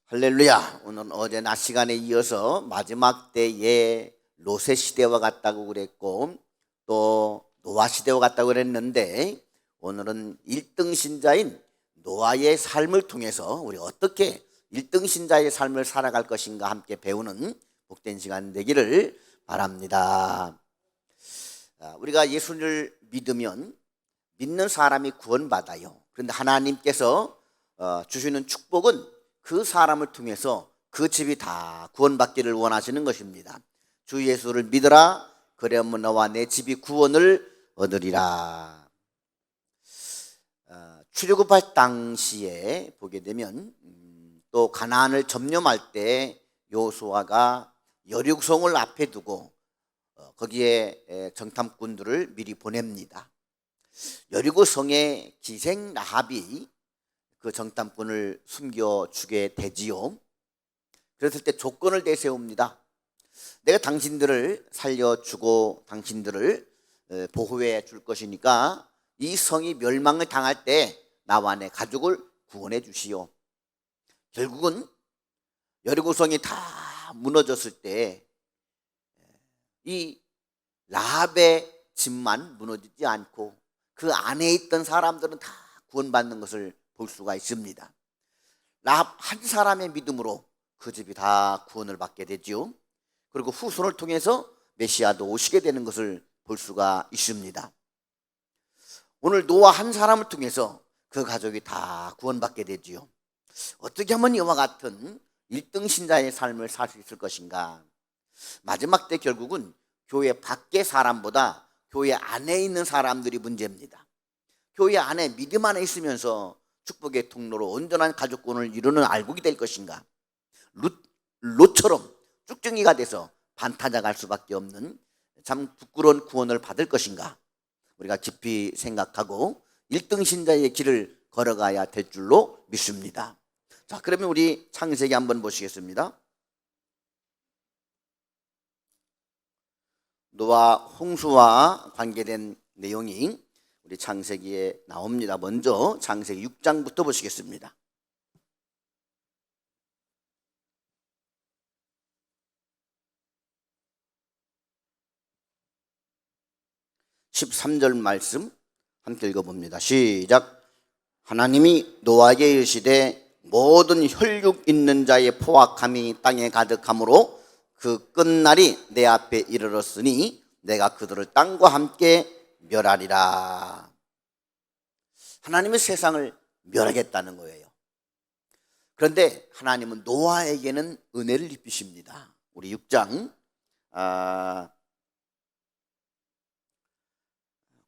할렐루야. 오늘 어제 낮 시간에 이어서 마지막 때에 롯의 시대와 같다고 그랬고 또 노아 시대와 같다고 그랬는데, 오늘은 1등 신자인 노아의 삶을 통해서 우리 어떻게 1등 신자의 삶을 살아갈 것인가 함께 배우는 복된 시간 되기를 바랍니다. 우리가 예수를 믿으면 믿는 사람이 구원받아요. 그런데 하나님께서 주시는 축복은 그 사람을 통해서 그 집이 다 구원받기를 원하시는 것입니다. 주 예수를 믿으라, 그러면 너와 내 집이 구원을 얻으리라. 출애굽할 당시에 보게 되면 또 가나안을 점령할 때 여호수아가 여리고성을 앞에 두고 거기에 정탐꾼들을 미리 보냅니다. 여리고성의 기생 라합이 그 정탐꾼을 숨겨주게 되지요. 그랬을 때 조건을 내세웁니다. 내가 당신들을 살려주고 당신들을 보호해 줄 것이니까 이 성이 멸망을 당할 때 나와 내 가족을 구원해 주시오. 결국은 여리고성이 다 무너졌을 때 이 라합의 집만 무너지지 않고 그 안에 있던 사람들은 다 구원받는 것을 볼 수가 있습니다. 라합 한 사람의 믿음으로 그 집이 다 구원을 받게 되죠. 그리고 후손을 통해서 메시아도 오시게 되는 것을 볼 수가 있습니다. 오늘 노아 한 사람을 통해서 그 가족이 다 구원받게 되지요. 어떻게 하면 이와 같은 1등 신자의 삶을 살 수 있을 것인가? 마지막 때 결국은 교회 밖의 사람보다 교회 안에 있는 사람들이 문제입니다. 교회 안에 믿음 안에 있으면서 축복의 통로로 온전한 가족권을 이루는 알곡이 될 것인가? 롯처럼 쭉정이가 돼서 반타작할 수밖에 없는 참 부끄러운 구원을 받을 것인가? 우리가 깊이 생각하고 1등 신자의 길을 걸어가야 될 줄로 믿습니다. 자, 그러면 우리 창세기 한번 보시겠습니다. 노아 홍수와 관계된 내용이 우리 창세기에 나옵니다. 먼저 창세기 6장부터 보시겠습니다. 13절 말씀 함께 읽어봅니다. 시작. 하나님이 노아에게 이르시되 모든 혈육 있는 자의 포악함이 땅에 가득하므로 그 끝날이 내 앞에 이르렀으니 내가 그들을 땅과 함께 멸하리라. 하나님은 세상을 멸하겠다는 거예요. 그런데 하나님은 노아에게는 은혜를 입히십니다. 우리 6장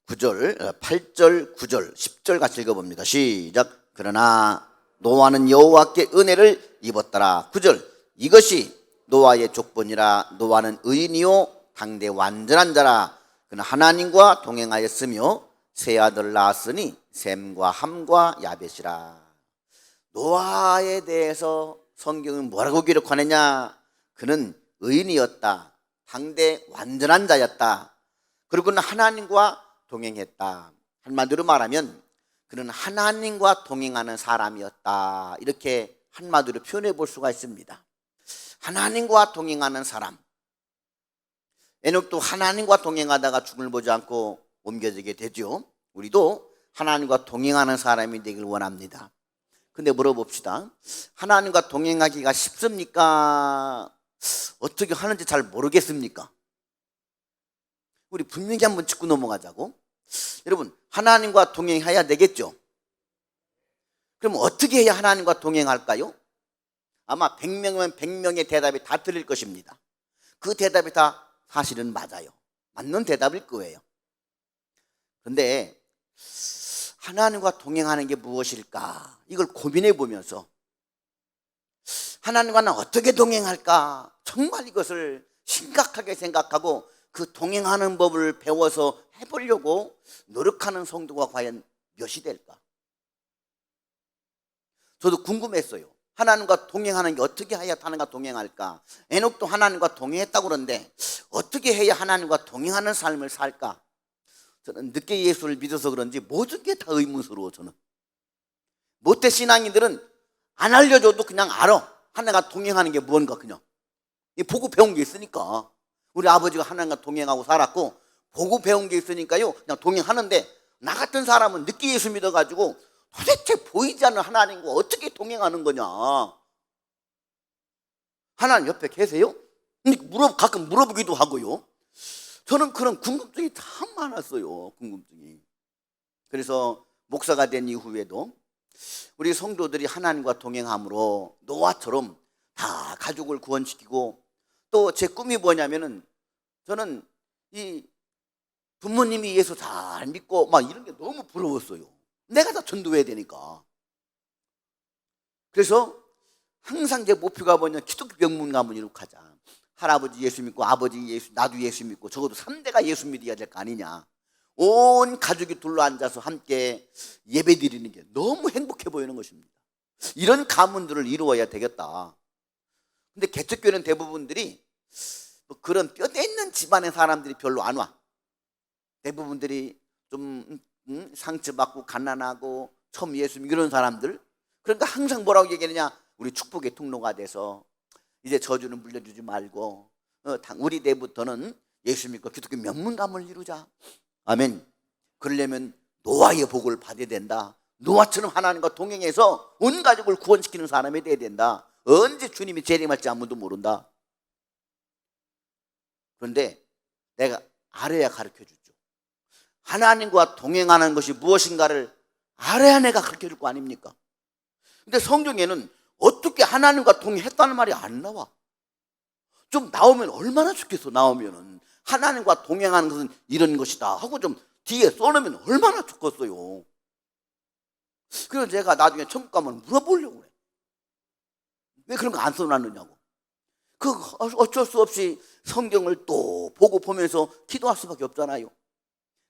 9절, 8절, 9절, 10절 같이 읽어봅니다. 시작. 그러나 노아는 여호와께 은혜를 입었더라. 9절. 이것이 노아의 족본이라. 노아는 의인이요 당대 완전한 자라. 그는 하나님과 동행하였으며 세 아들을 낳았으니 셈과 함과 야벳이라. 노아에 대해서 성경은 뭐라고 기록하느냐? 그는 의인이었다. 당대 완전한 자였다. 그리고 그는 하나님과 동행했다. 한마디로 말하면 그는 하나님과 동행하는 사람이었다. 이렇게 한마디로 표현해 볼 수가 있습니다. 하나님과 동행하는 사람. 에녹도 하나님과 동행하다가 죽음을 보지 않고 옮겨지게 되죠. 우리도 하나님과 동행하는 사람이 되길 원합니다. 근데 물어봅시다. 하나님과 동행하기가 쉽습니까? 어떻게 하는지 잘 모르겠습니까? 우리 분명히 한번 짚고 넘어가자고. 여러분, 하나님과 동행해야 되겠죠? 그럼 어떻게 해야 하나님과 동행할까요? 아마 100명이면 100명의 대답이 다 틀릴 것입니다. 그 대답이 다 사실은 맞아요. 맞는 대답일 거예요. 그런데 하나님과 동행하는 게 무엇일까? 이걸 고민해 보면서 하나님과는 어떻게 동행할까? 정말 이것을 심각하게 생각하고 그 동행하는 법을 배워서 해보려고 노력하는 성도가 과연 몇이 될까? 저도 궁금했어요. 하나님과 동행하는 게 어떻게 해야 하나님과 동행할까? 에녹도 하나님과 동행했다고 그러는데 어떻게 해야 하나님과 동행하는 삶을 살까? 저는 늦게 예수를 믿어서 그런지 모든 게 다 의문스러워. 저는 모태 신앙인들은 안 알려줘도 그냥 알아. 하나님과 동행하는 게 뭔가 그냥 보고 배운 게 있으니까. 우리 아버지가 하나님과 동행하고 살았고 보고 배운 게 있으니까요 그냥 동행하는데, 나 같은 사람은 늦게 예수 믿어가지고 도대체 보이지 않는 하나님과 어떻게 동행하는 거냐. 하나님 옆에 계세요? 가끔 물어보기도 하고요. 저는 그런 궁금증이 참 많았어요. 궁금증이. 그래서 목사가 된 이후에도 우리 성도들이 하나님과 동행함으로 노아처럼 다 가족을 구원시키고, 또 제 꿈이 뭐냐면은 저는 이 부모님이 예수 잘 믿고 막 이런 게 너무 부러웠어요. 내가 다 전도해야 되니까. 그래서 항상 제 목표가 뭐냐, 기독교 명문 가문 이룩하자. 할아버지 예수 믿고 아버지 예수, 나도 예수 믿고 적어도 3대가 예수 믿어야 될 거 아니냐. 온 가족이 둘러앉아서 함께 예배 드리는 게 너무 행복해 보이는 것입니다. 이런 가문들을 이루어야 되겠다. 근데 개척교회는 대부분들이 그런 뼈대 있는 집안의 사람들이 별로 안 와. 대부분들이 좀 상처받고 가난하고 처음 예수 믿는 이런 사람들. 그러니까 항상 뭐라고 얘기하느냐, 우리 축복의 통로가 돼서 이제 저주는 물려주지 말고 우리 때부터는 예수 믿고 기독교 명문가문을 이루자. 아멘. 그러려면 노아의 복을 받아야 된다. 노아처럼 하나님과 동행해서 온 가족을 구원시키는 사람이 돼야 된다. 언제 주님이 재림할지 아무도 모른다. 그런데 내가 알아야 가르쳐 주죠. 하나님과 동행하는 것이 무엇인가를 알아야 내가 가르쳐 줄 거 아닙니까? 근데 성경에는 어떻게 하나님과 동행했다는 말이 안 나와. 좀 나오면 얼마나 좋겠어. 나오면은 하나님과 동행하는 것은 이런 것이다 하고 좀 뒤에 써놓으면 얼마나 좋겠어요. 그래서 제가 나중에 천국 가면 물어보려고 그래. 왜 그런 거 안 써놨느냐고. 그 어쩔 수 없이 성경을 또 보고 보면서 기도할 수밖에 없잖아요.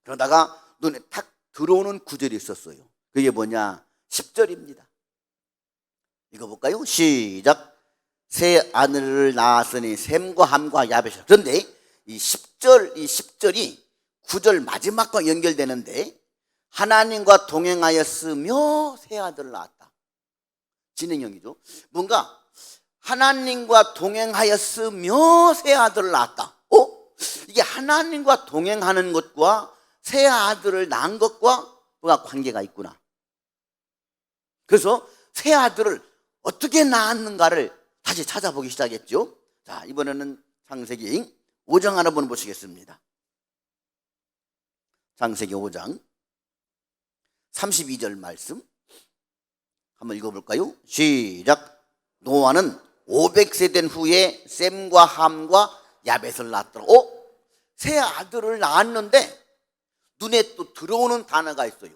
그러다가 눈에 탁 들어오는 구절이 있었어요. 그게 뭐냐, 10절입니다. 읽어볼까요? 시작. 새 아들을 낳았으니 셈과 함과 야벳이라. 그런데 이 10절이 9절 마지막과 연결되는데, 하나님과 동행하였으며 새 아들을 낳았다. 진행형이죠. 뭔가 하나님과 동행하였으며 새 아들을 낳았다. 이게 하나님과 동행하는 것과 새 아들을 낳은 것과 뭐가 관계가 있구나. 그래서 새 아들을 어떻게 낳았는가를 다시 찾아보기 시작했죠. 자, 이번에는 창세기 5장 한번 보시겠습니다. 창세기 5장 32절 말씀 한번 읽어볼까요? 시작. 노아는 500세 된 후에 셈과 함과 야벳을 낳았더라. 새 아들을 낳았는데 눈에 또 들어오는 단어가 있어요.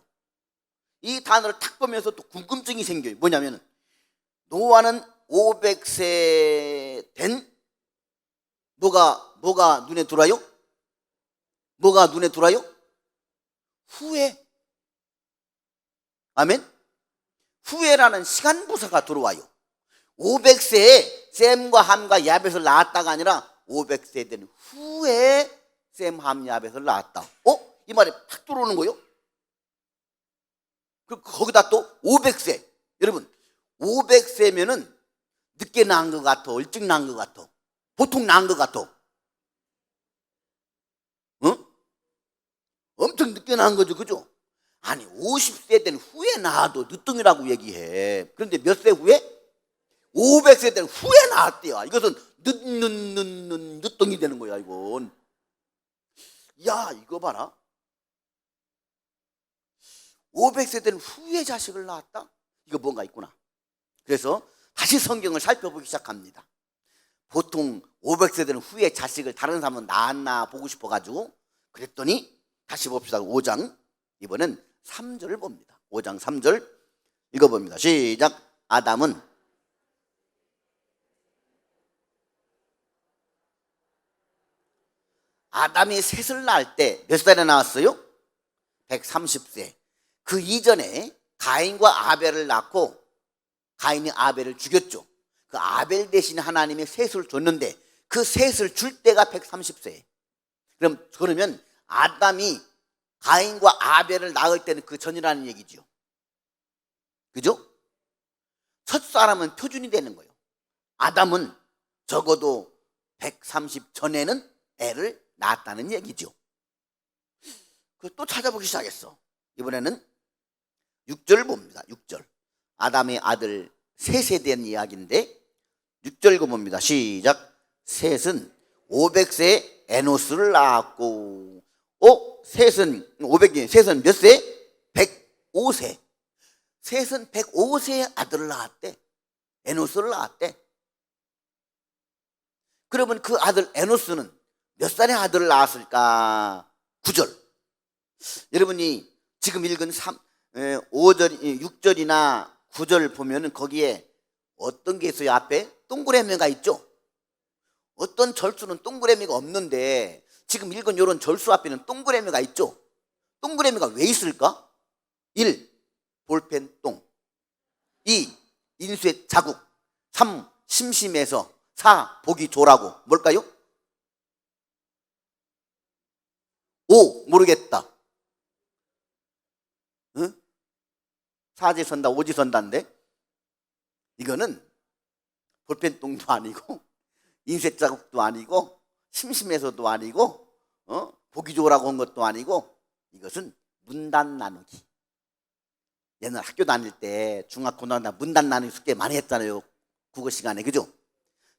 이 단어를 탁 보면서 또 궁금증이 생겨요. 뭐냐면 노아는 500세 된 뭐가 눈에 들어와요? 뭐가 눈에 들어와요? 후에. 아멘. 후에라는 시간 부사가 들어와요. 500세에 셈과 함과 야벳을 낳았다가 아니라 500세 된 후에 셈, 함, 야벳을 낳았다. 이 말이 탁 들어오는 거예요. 그리고 거기다 또 500세. 여러분 500세면은 늦게 낳은 것 같아, 일찍 낳은 것 같아, 보통 낳은 것 같아? 응? 엄청 늦게 낳은 거죠, 그죠? 아니 50세 된 후에 낳아도 늦둥이라고 얘기해. 그런데 몇 세 후에? 500세 된 후에 낳았대요. 이것은 늦둥이 되는 거야 이건. 야, 이거 봐라. 500세 된 후에 자식을 낳았다? 이거 뭔가 있구나. 그래서 다시 성경을 살펴보기 시작합니다. 보통 500세 된 후에 자식을 다른 사람은 낳았나 보고 싶어가지고 그랬더니 다시 봅시다. 5장 이번엔 3절을 봅니다. 5장 3절 읽어봅니다. 시작. 아담이 셋을 낳을 때 몇 살에 낳았어요? 130세. 그 이전에 가인과 아벨을 낳고 가인이 아벨을 죽였죠. 그 아벨 대신 하나님이 셋을 줬는데 그 셋을 줄 때가 130세. 그러면 아담이 가인과 아벨을 낳을 때는 그 전이라는 얘기죠. 그죠? 첫 사람은 표준이 되는 거예요. 아담은 적어도 130 전에는 애를 낳았다는 얘기죠. 또 찾아보기 시작했어. 이번에는 6절 봅니다. 6절. 아담의 아들 셋에 대한 이야기인데 6절 봅니다. 시작. 셋은 500세에 에노스를 낳았고, 셋은 500이 셋은 몇 세? 105세. 셋은 105세에 아들을 낳았대. 에노스를 낳았대. 그러면 그 아들 에노스는 몇 살에 아들을 낳았을까? 9절. 여러분이 지금 읽은 5절, 6절이나 9절 보면은 거기에 어떤 게 있어요? 앞에 동그라미가 있죠? 어떤 절수는 동그라미가 없는데 지금 읽은 이런 절수 앞에는 동그라미가 있죠? 동그라미가 왜 있을까? 1. 볼펜 똥. 2. 인쇄 자국. 3. 심심해서. 4. 보기 좋으라고. 뭘까요? 5. 모르겠다. 응? 사지선다 오지선다인데 이거는 볼펜 똥도 아니고 인쇄 자국도 아니고 심심해서도 아니고 보기 좋으라고 한 것도 아니고 이것은 문단 나누기. 옛날 학교 다닐 때 중학고등학교 문단 나누기 숙제 많이 했잖아요. 국어 시간에. 그죠?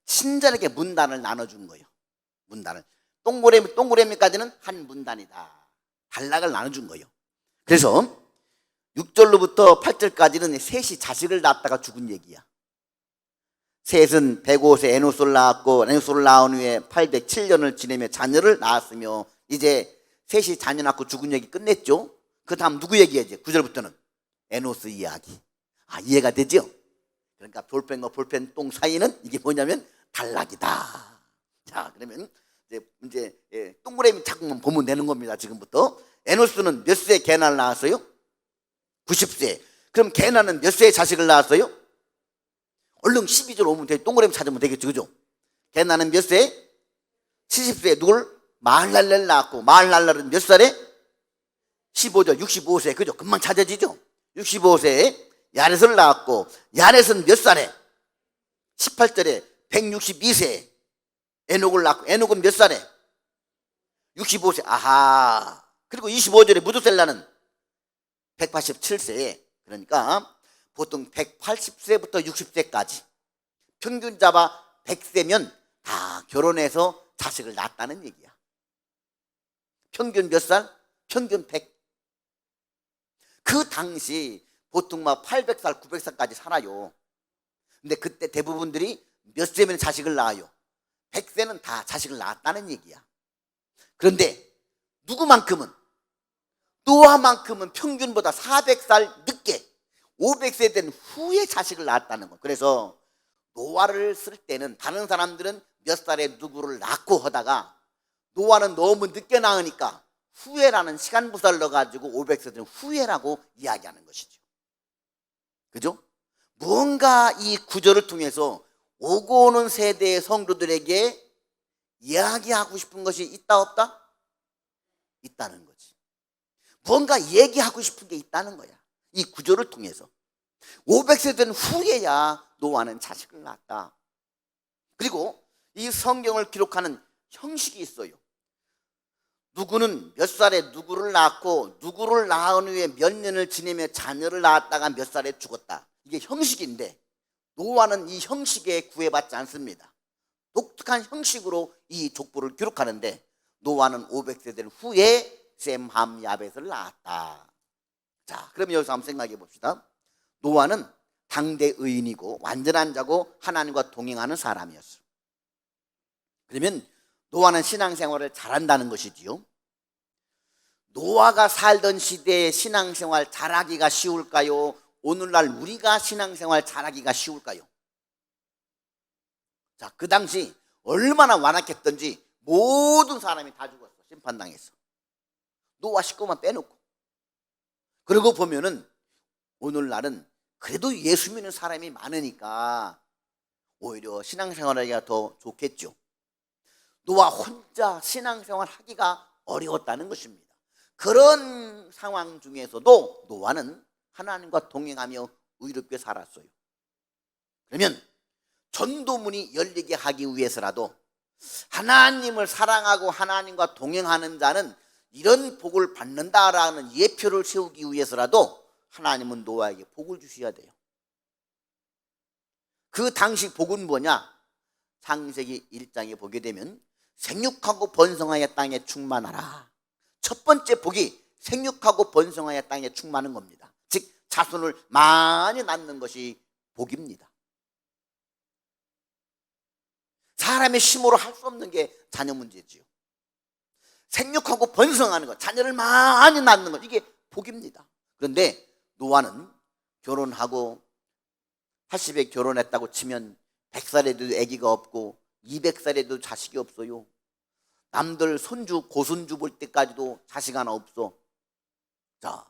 친절하게 문단을 나눠준 거예요. 문단을 동그라미까지는 한 문단이다. 단락을 나눠준 거예요. 그래서 6절로부터 8절까지는 셋이 자식을 낳았다가 죽은 얘기야. 셋은 105세 에노스를 낳았고 에노스를 낳은 후에 807년을 지내며 자녀를 낳았으며 이제 셋이 자녀 낳고 죽은 얘기 끝냈죠. 그 다음 누구 얘기야지? 9절부터는 에노스 이야기. 이해가 되죠? 그러니까 볼펜과 볼펜 똥 사이는 이게 뭐냐면 단락이다. 자, 그러면 이제 동그라미 자국만 보면 되는 겁니다. 지금부터. 에노스는 몇 세에 게나를 낳았어요? 90세. 그럼 게나는 몇 세에 자식을 낳았어요? 얼른 12절 오면 돼. 동그라미 찾으면 되겠죠. 그죠? 게나는 몇 세에? 70세에 누굴? 마할랄레를 낳았고 마할랄렐은 몇 살에? 15절 65세. 그죠? 금방 찾아지죠? 65세에 야렛을 낳았고 야렛은 몇 살에? 18절에 162세에 에녹을 낳고 에녹은 몇 살에? 65세. 아하. 그리고 25절에 무두셀라는 187세에 그러니까 보통 180세부터 60세까지 평균 잡아 100세면 다 결혼해서 자식을 낳았다는 얘기야. 평균 몇 살? 평균 100. 그 당시 보통 막 800살, 900살까지 살아요. 근데 그때 대부분들이 몇 세면 자식을 낳아요? 100세는 다 자식을 낳았다는 얘기야. 그런데 누구만큼은 노아만큼은 평균보다 400살 늦게 500세 된 후에 자식을 낳았다는 거. 그래서 노아를 쓸 때는 다른 사람들은 몇 살에 누구를 낳고 하다가 노아는 너무 늦게 낳으니까 후에라는 시간부사를 넣어가지고 500세 된 후에라고 이야기하는 것이죠. 그죠? 무언가 이 구절을 통해서 오고 오는 세대의 성도들에게 이야기하고 싶은 것이 있다 없다? 있다는 거지. 무언가 얘기하고 싶은 게 있다는 거야. 이 구절을 통해서 500세 된 후에야 노아는 자식을 낳았다. 그리고 이 성경을 기록하는 형식이 있어요. 누구는 몇 살에 누구를 낳았고 누구를 낳은 후에 몇 년을 지내며 자녀를 낳았다가 몇 살에 죽었다. 이게 형식인데 노아는 이 형식에 구애받지 않습니다. 독특한 형식으로 이 족보를 기록하는데 노아는 500세 된 후에 셈, 함, 야벳을 낳았다. 자, 그럼 여기서 한번 생각해 봅시다. 노아는 당대 의인이고 완전한 자고 하나님과 동행하는 사람이었어. 그러면 노아는 신앙생활을 잘한다는 것이지요. 노아가 살던 시대에 신앙생활 잘하기가 쉬울까요? 오늘날 우리가 신앙생활 잘하기가 쉬울까요? 자, 그 당시 얼마나 완악했던지 모든 사람이 다 죽었어. 심판당했어. 노아 식구만 빼놓고. 그러고 보면은 오늘날은 그래도 예수 믿는 사람이 많으니까 오히려 신앙생활하기가 더 좋겠죠. 노아 혼자 신앙생활 하기가 어려웠다는 것입니다. 그런 상황 중에서도 노아는 하나님과 동행하며 의롭게 살았어요. 그러면 전도문이 열리게 하기 위해서라도 하나님을 사랑하고 하나님과 동행하는 자는 이런 복을 받는다라는 예표를 세우기 위해서라도 하나님은 노아에게 복을 주셔야 돼요. 그 당시 복은 뭐냐? 창세기 1장에 보게 되면 생육하고 번성하여 땅에 충만하라. 첫 번째 복이 생육하고 번성하여 땅에 충만한 겁니다. 즉 자손을 많이 낳는 것이 복입니다. 사람의 힘으로 할 수 없는 게 자녀 문제지요. 생육하고 번성하는 것, 자녀를 많이 낳는 것, 이게 복입니다. 그런데 노아는 결혼하고 80에 결혼했다고 치면 100살에도 아기가 없고 200살에도 자식이 없어요. 남들 손주 고손주 볼 때까지도 자식 하나 없어. 자,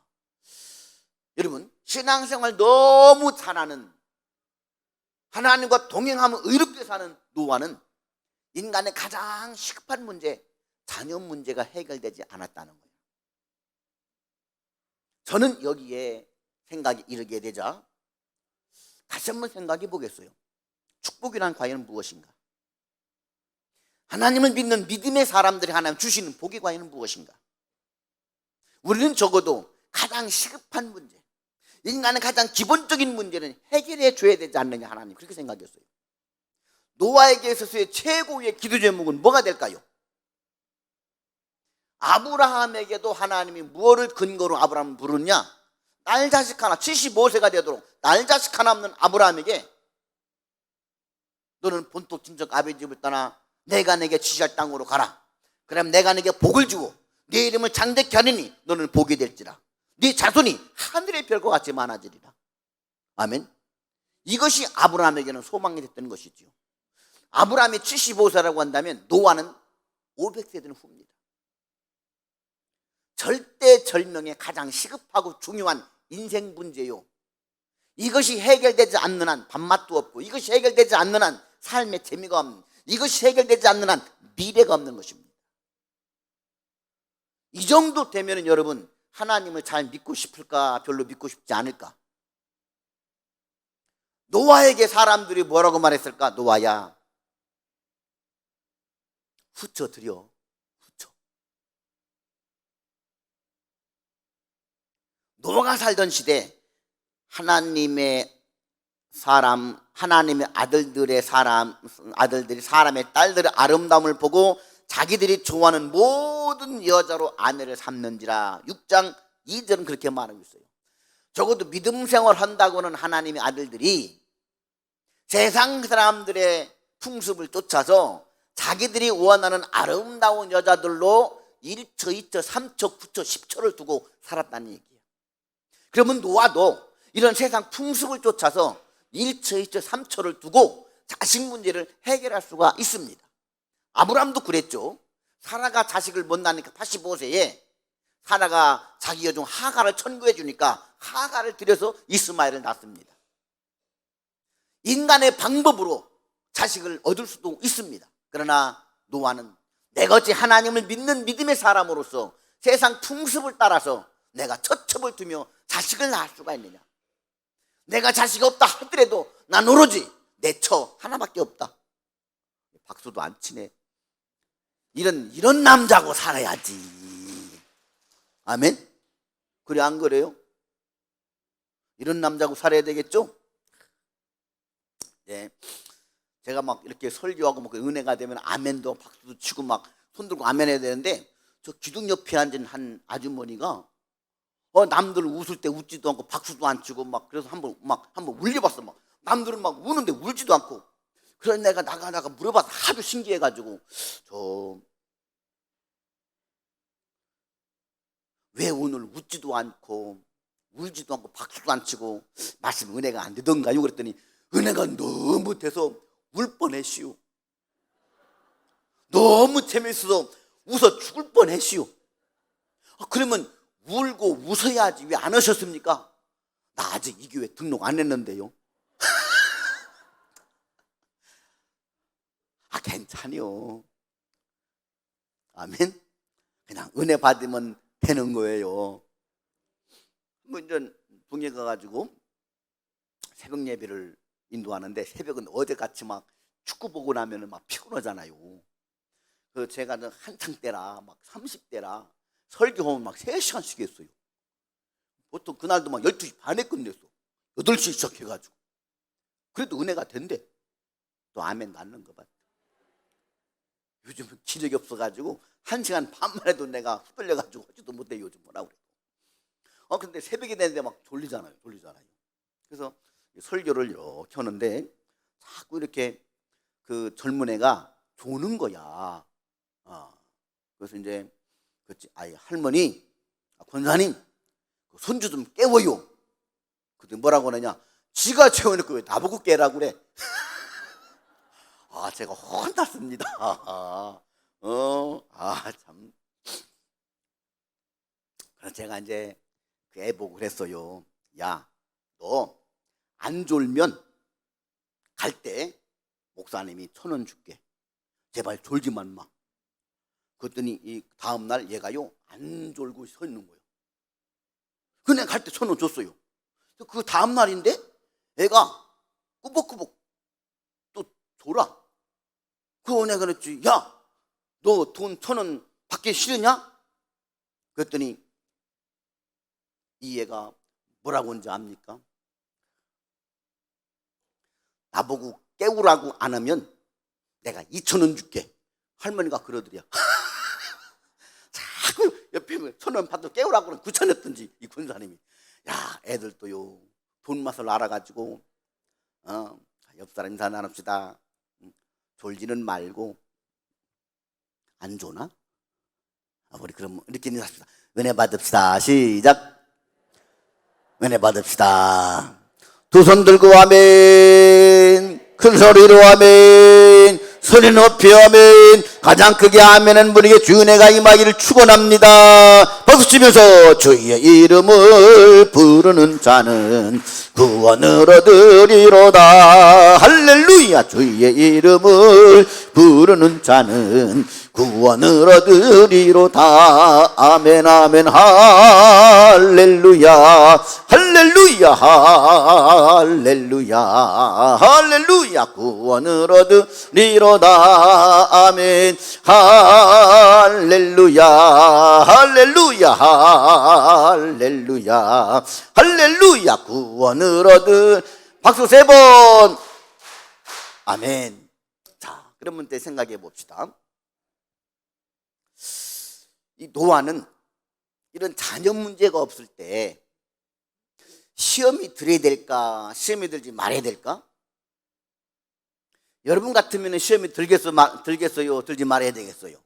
여러분 신앙생활 너무 잘하는, 하나님과 동행하며 의롭게 사는 노아는 인간의 가장 시급한 문제, 자녀 문제가 해결되지 않았다는 거예요. 저는 여기에 생각이 이르게 되자 다시 한번 생각해 보겠어요. 축복이란 과연 무엇인가? 하나님을 믿는 믿음의 사람들이 하나님 주시는 복이 과연 무엇인가? 우리는 적어도 가장 시급한 문제, 인간의 가장 기본적인 문제는 해결해 줘야 되지 않느냐, 하나님 그렇게 생각했어요. 노아에게 있어서의 최고의 기도 제목은 뭐가 될까요? 아브라함에게도 하나님이 무엇을 근거로 아브라함을 부르냐? 딸 자식 하나, 75세가 되도록 딸 자식 하나 없는 아브라함에게 너는 본토 친척 아버지 집을 떠나 내가 내게 지시할 땅으로 가라. 그럼 내가 내게 복을 주고 네 이름을 장대케 하리니 너는 복이 될지라. 네 자손이 하늘의 별과 같이 많아지리라. 아멘. 이것이 아브라함에게는 소망이 됐던 것이지요. 아브라함이 75세라고 한다면 노아는 500세된 후입니다. 절대절명의 가장 시급하고 중요한 인생 문제요. 이것이 해결되지 않는 한 밥맛도 없고, 이것이 해결되지 않는 한 삶의 재미가 없는, 이것이 해결되지 않는 한 미래가 없는 것입니다. 이 정도 되면 여러분 하나님을 잘 믿고 싶을까, 별로 믿고 싶지 않을까? 노아에게 사람들이 뭐라고 말했을까? 노아야, 후쳐드려. 후쳐. 노아가 살던 시대 하나님의 사람, 하나님의 아들들이 사람의 딸들의 아름다움을 보고 자기들이 좋아하는 모든 여자로 아내를 삼는지라. 6장 2절은 그렇게 말하고 있어요. 적어도 믿음 생활 한다고는 하나님의 아들들이 세상 사람들의 풍습을 쫓아서 자기들이 원하는 아름다운 여자들로 1초, 2초, 3초, 9초, 10초를 두고 살았다는 얘기예요. 그러면 노아도 이런 세상 풍습을 쫓아서 1초, 2초, 3초를 두고 자식 문제를 해결할 수가 있습니다. 아브라함도 그랬죠. 사라가 자식을 못 낳으니까 85세에 사라가 자기 여종 하갈을 천구해 주니까 하갈을 들여서 이스마엘을 낳습니다. 인간의 방법으로 자식을 얻을 수도 있습니다. 그러나 노아는 내가 어찌 하나님을 믿는 믿음의 사람으로서 세상 풍습을 따라서 내가 처첩을 두며 자식을 낳을 수가 있느냐? 내가 자식이 없다 하더라도 난 오로지 내 처 하나밖에 없다. 박수도 안 치네. 이런 남자고 살아야지. 아멘? 그래 안 그래요? 이런 남자고 살아야 되겠죠? 네. 제가 막 이렇게 설교하고 막 은혜가 되면 아멘도 박수도 치고 막 손들고 아멘 해야 되는데, 저 기둥 옆에 앉은 한 아주머니가 남들 웃을 때 웃지도 않고 박수도 안 치고 막, 그래서 한번 울려봤어. 막 남들은 막 우는데 울지도 않고. 그래서 내가 나가 물어봐서 하도 신기해가지고, 저 왜 오늘 웃지도 않고 울지도 않고 박수도 안 치고 말씀 은혜가 안 되던가요? 그랬더니 은혜가 너무 돼서 울 뻔했시오. 너무 재밌어서 웃어 죽을 뻔했시오. 그러면 울고 웃어야지 왜 안 하셨습니까? 나 아직 이 교회 등록 안 했는데요. 괜찮요. 아멘. 그냥 은혜 받으면 되는 거예요. 뭐 이제 동해 가가지고 새벽 예배를 인도하는데 새벽은 어제같이 막 축구 보고 나면은 막 피곤하잖아요. 그 제가 한창 때라 막 30대라 설교하면 막 3시간씩 했어요. 보통 그날도 막 12시 반에 끝냈어. 8시 시작해가지고. 그래도 은혜가 된대. 또 아멘 낳는 거 봐. 요즘은 기력이 없어가지고 1시간 반만 해도 내가 후들려가지고 하지도 못해. 요즘 뭐라고 그래. 근데 새벽이 되는데 막 졸리잖아요. 그래서 설교를 이렇게 하는데 자꾸 이렇게 그 젊은 애가 조는 거야. 그래서 이제 할머니, 권사님, 손주 좀 깨워요. 그때 뭐라고 하느냐? 지가 재워놓고 왜 나보고 깨라고 그래? 제가 혼났습니다. 참. 그래서 제가 이제 그 애 보고 그랬어요. 야, 너 안 졸면 갈 때 목사님이 1,000원 줄게. 제발 졸지만 마. 그랬더니 이 다음날 얘가요 안 졸고 서 있는 거예요. 그냥 갈 때 1,000원 줬어요. 그 다음날인데 애가 꾸벅꾸벅 또 졸아. 그거 내가 그랬지. 야, 너 돈 1,000원 받기 싫으냐? 그랬더니 이 애가 뭐라고 하는지 압니까? 나보고 깨우라고 안 하면 내가 2,000원 줄게. 할머니가 그러더래요. 자꾸 옆에 1,000원 받고 깨우라고 하면 귀찮았던지 이 권사님이. 야, 애들도요 돈 맛을 알아가지고 옆 사람 인사 나눕시다. 졸지는 말고. 안 좋나? 우리 그럼 이렇게 인사합시다. 은혜 받읍시다. 시작. 은혜 받읍시다. 두 손 들고 아멘. 큰 소리로 아멘. 소리 높이 아멘. 가장 크게 아멘은 분에게 주의 은혜가 임하기를 축원합니다. 박수 치면서 주의 이름을 부르는 자는 구원을 얻으리로다. 할렐루야. 주의 이름을 부르는 자는 구원을 얻으리로다. 아멘 아멘. 할렐루야 할렐루야 할렐루야 할렐루야. 구원을 얻으리로다. 아멘. 할렐루야 할렐루야 할렐루야 할렐루야. 구원을 얻으. 박수 3번. 아멘. 자, 그러면 또 생각해 봅시다. 이 노아는 이런 자녀 문제가 없을 때 시험이 들어야 될까, 시험이 들지 말아야 될까? 여러분 같으면 시험이 들겠어요, 들지 말아야 되겠어요?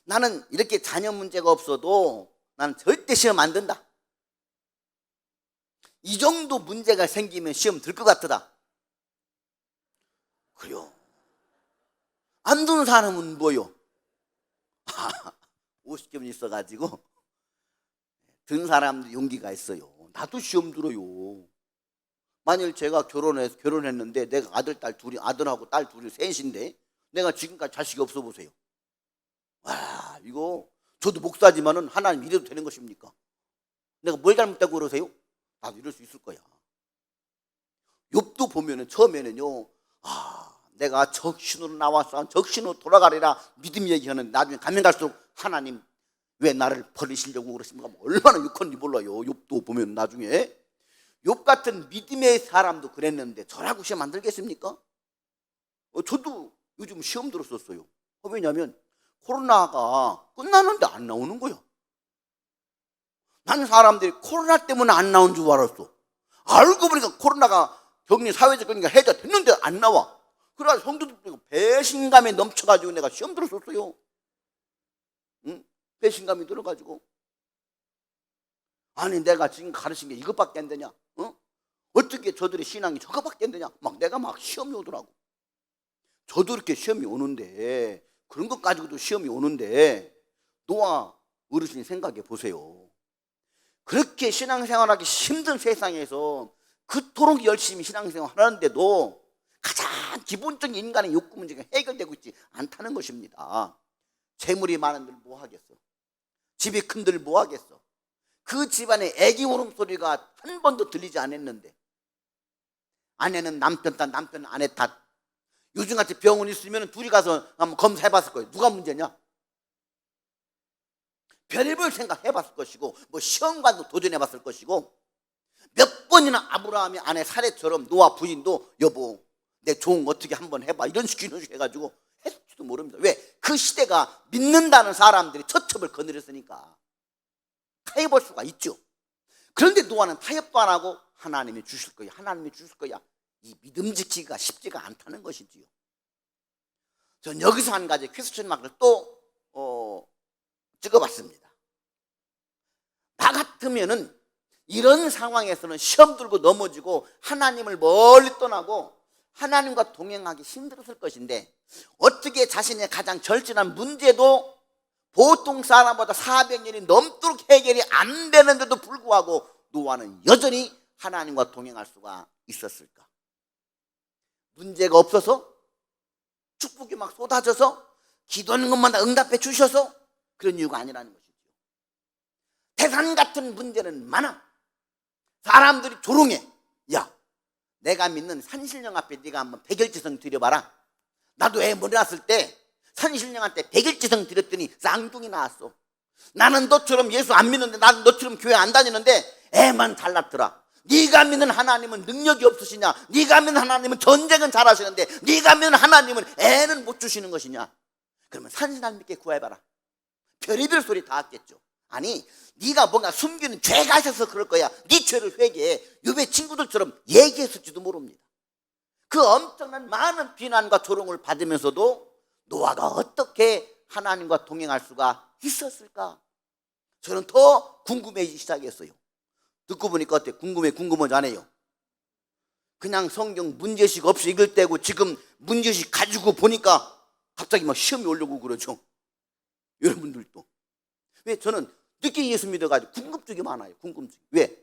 나는 이렇게 자녀 문제가 없어도 나는 절대 시험 안 든다. 이 정도 문제가 생기면 시험 들 것 같더라. 그래요. 안 드는 사람은 뭐요? 50점 있어가지고 든 사람도 용기가 있어요. 나도 시험 들어요. 만일 제가 결혼했는데 내가 아들하고 딸 둘이 셋인데 내가 지금까지 자식이 없어 보세요. 와, 이거 저도 목사지만은 하나님 이래도 되는 것입니까? 내가 뭘 잘못했다고 그러세요? 나도 이럴 수 있을 거야. 욥도 보면은 처음에는요, 내가 적신으로 나와서 적신으로 돌아가리라 믿음 얘기하는, 나중에 가면 갈수록 하나님 왜 나를 버리시려고 그러십니까? 얼마나 욕하는지 몰라요. 욥도 보면 나중에. 욥 같은 믿음의 사람도 그랬는데 저라고 시험 안 들겠습니까? 저도 요즘 시험 들었었어요. 왜냐하면 코로나가 끝나는데 안 나오는 거야. 나는 사람들이 코로나 때문에 안 나온 줄 알았어. 알고 보니까 코로나가 격리 사회적 격리가 해제됐는데 안 나와. 그래서 성도들 배신감에 넘쳐가지고 내가 시험 들었었어요. 응? 배신감이 들어가지고. 아니, 내가 지금 가르친 게 이것밖에 안 되냐? 어떻게 저들의 신앙이 저것밖에 안 되냐? 내가 시험이 오더라고. 저도 이렇게 시험이 오는데, 그런 것 가지고도 시험이 오는데, 노아 어르신이 생각해 보세요. 그렇게 신앙생활하기 힘든 세상에서 그토록 열심히 신앙생활 하는데도 가장 기본적인 인간의 욕구 문제가 해결되고 있지 않다는 것입니다. 재물이 많은들 뭐 하겠어? 집이 큰들 뭐 하겠어? 그 집안에 애기 울음소리가 한 번도 들리지 않았는데 아내는 남편 탓, 남편은 아내 탓. 요즘같이 병원 있으면 둘이 가서 한번 검사해봤을 거예요. 누가 문제냐? 별의별 생각해봤을 것이고, 뭐 시험관도 도전해봤을 것이고, 몇 번이나 아브라함이 아내 사례처럼 노아 부인도 여보 내 종 어떻게 한번 해봐 이런 식으로 해가지고 했을지도 모릅니다. 왜? 그 시대가 믿는다는 사람들이 처첩을 거느렸으니까 타협할 수가 있죠. 그런데 노아는 타협도 안 하고 하나님이 주실 거야, 하나님이 주실 거야, 이 믿음 지키기가 쉽지가 않다는 것이지요. 전 여기서 한 가지 퀘스천 마크를 또 찍어봤습니다. 나 같으면은 이런 상황에서는 시험 들고 넘어지고 하나님을 멀리 떠나고 하나님과 동행하기 힘들었을 것인데, 어떻게 자신의 가장 절실한 문제도 보통 사람보다 400년이 넘도록 해결이 안 되는데도 불구하고 노아는 여전히 하나님과 동행할 수가 있었을까? 문제가 없어서? 축복이 막 쏟아져서? 기도하는 것마다 응답해 주셔서? 그런 이유가 아니라는 것이죠. 태산 같은 문제는 많아. 사람들이 조롱해. 야, 내가 믿는 산신령 앞에 네가 한번 백일지성 드려봐라. 나도 애 머리 났을 때 산신령한테 백일지성 드렸더니 쌍둥이 나왔어. 나는 너처럼 예수 안 믿는데, 나는 너처럼 교회 안 다니는데 애만 잘 낳더라. 네가 믿는 하나님은 능력이 없으시냐? 네가 믿는 하나님은 전쟁은 잘하시는데 네가 믿는 하나님은 애는 못 주시는 것이냐? 그러면 산신 하나님께 구해봐라. 별의별 소리 다 했겠죠. 아니, 네가 뭔가 숨기는 죄가 있어서 그럴 거야. 네 죄를 회개해. 요배 친구들처럼 얘기했을지도 모릅니다. 그 엄청난 많은 비난과 조롱을 받으면서도 노아가 어떻게 하나님과 동행할 수가 있었을까? 저는 더 궁금해지기 시작했어요. 듣고 보니까 어때? 궁금하지 않아요? 그냥 성경 문제식 없이 읽을 때고 지금 문제식 가지고 보니까 갑자기 막 시험이 오려고 그러죠. 여러분들도. 왜? 저는 늦게 예수 믿어가지고 궁금증이 많아요. 궁금증. 왜?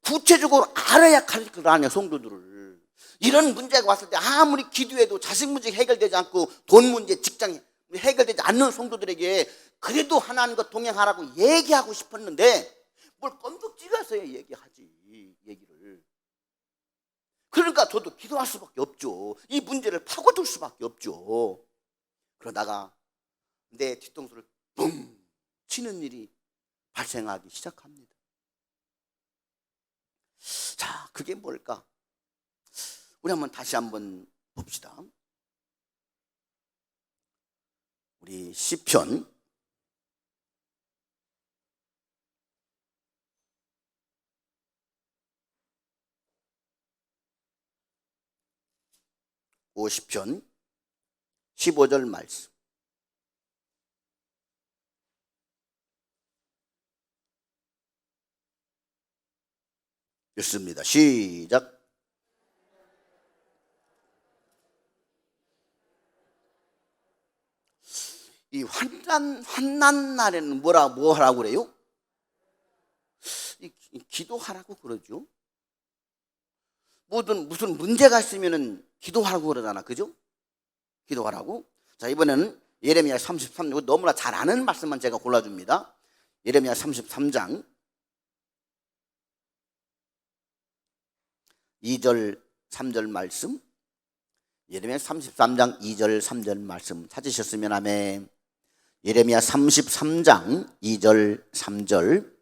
구체적으로 알아야 가르치를 안 해요. 성도들을. 이런 문제가 왔을 때 아무리 기도해도 자식 문제 해결되지 않고 돈 문제, 직장 해결되지 않는 성도들에게 그래도 하나님과 동행하라고 얘기하고 싶었는데 뭘 껌죽지가서야 얘기하지, 얘기를. 그러니까 저도 기도할 수밖에 없죠. 이 문제를 파고들 수밖에 없죠. 그러다가 내 뒤통수를 붕 치는 일이 발생하기 시작합니다. 자, 그게 뭘까? 우리 다시 한번 봅시다. 우리 시편 50편 15절 말씀. 읽습니다. 시작. 이 환난 날에는 뭐 하라고 그래요? 기도하라고 그러죠. 무슨 문제가 있으면은 기도하라고 그러잖아. 그죠? 기도하라고. 자, 이번에는 예레미야 33장, 너무나 잘 아는 말씀만 제가 골라줍니다. 예레미야 33장 2절 3절 말씀. 예레미야 33장 2절 3절 말씀 찾으셨으면 아멘. 예레미야 33장 2절 3절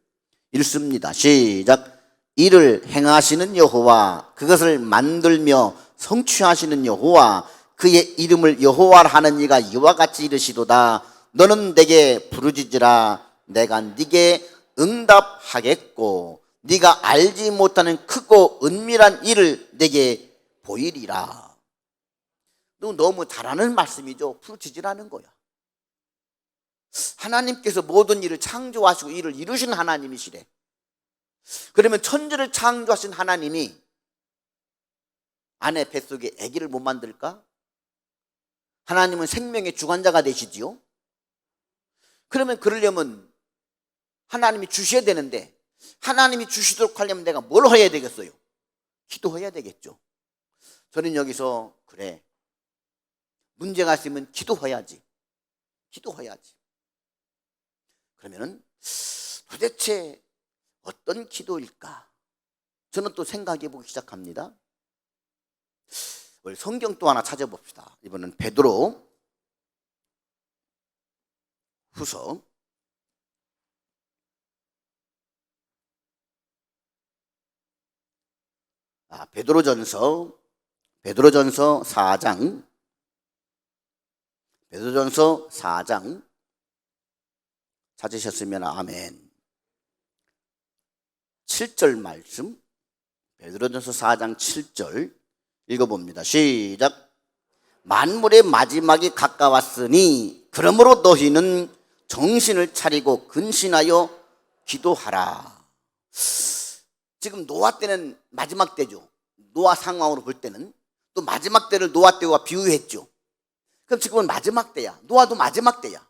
읽습니다. 시작. 이를 행하시는 여호와, 그것을 만들며 성취하시는 여호와, 그의 이름을 여호와라 하는 이가 이와 같이 이르시도다. 너는 내게 부르짖으라. 내가 네게 응답하겠고 네가 알지 못하는 크고 은밀한 일을 내게 보이리라. 너무 잘하는 말씀이죠. 부르짖으라는 거야. 하나님께서 모든 일을 창조하시고 일을 이루신 하나님이시래. 그러면 천지를 창조하신 하나님이 아내 뱃속에 아기를 못 만들까? 하나님은 생명의 주관자가 되시지요. 그러면 그러려면 하나님이 주셔야 되는데, 하나님이 주시도록 하려면 내가 뭘 해야 되겠어요? 기도해야 되겠죠. 저는 여기서 그래, 문제가 있으면 기도해야지. 기도해야지. 그러면은 도대체 어떤 기도일까? 저는 또 생각해 보기 시작합니다. 우리 성경 또 하나 찾아봅시다. 이번은 베드로 후서 베드로전서 4장 베드로전서 4장 찾으셨으면 아멘. 7절 말씀, 베드로전서 4장 7절 읽어봅니다. 시작. 만물의 마지막이 가까웠으니 그러므로 너희는 정신을 차리고 근신하여 기도하라. 지금 노아 때는 마지막 때죠. 노아 상황으로 볼 때는 또 마지막 때를 노아 때와 비유했죠. 그럼 지금은 마지막 때야. 노아도 마지막 때야.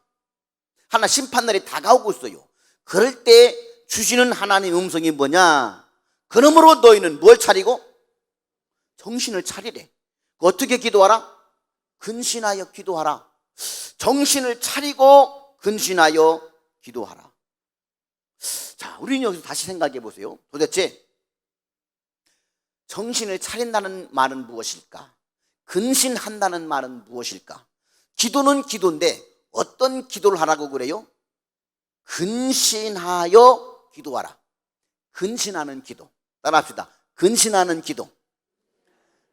하나 심판날이 다가오고 있어요. 그럴 때 주시는 하나님의 음성이 뭐냐? 그러므로 너희는 뭘 차리고? 정신을 차리래. 어떻게 기도하라? 근신하여 기도하라. 정신을 차리고 근신하여 기도하라. 자, 우리는 여기서 다시 생각해 보세요. 도대체 정신을 차린다는 말은 무엇일까? 근신한다는 말은 무엇일까? 기도는 기도인데 어떤 기도를 하라고 그래요? 근신하여 기도하라. 근신하는 기도. 따라합시다. 근신하는 기도.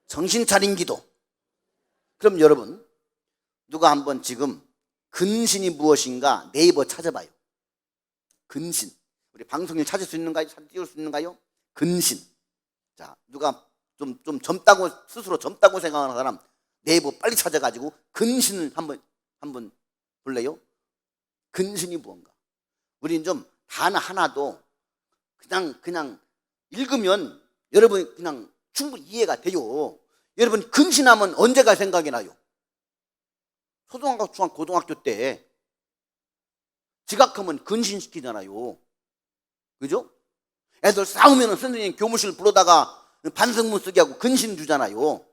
정신 차린 기도. 그럼 여러분, 누가 한번 지금 근신이 무엇인가 네이버 찾아봐요. 근신. 우리 방송일 찾을 수 있는가요? 띄울 수 있는가요? 근신. 자, 누가 좀 젊다고, 스스로 젊다고 생각하는 사람 네이버 빨리 찾아가지고 근신을 한번 볼래요? 근신이 무언가? 우리는 좀 단어 하나도 그냥 읽으면 여러분 그냥 충분히 이해가 돼요. 여러분 근신하면 언제가 생각이 나요? 초등학교, 중학교, 고등학교 때 지각하면 근신시키잖아요. 그죠? 애들 싸우면 선생님 교무실 불러다가 반성문 쓰게 하고 근신 주잖아요.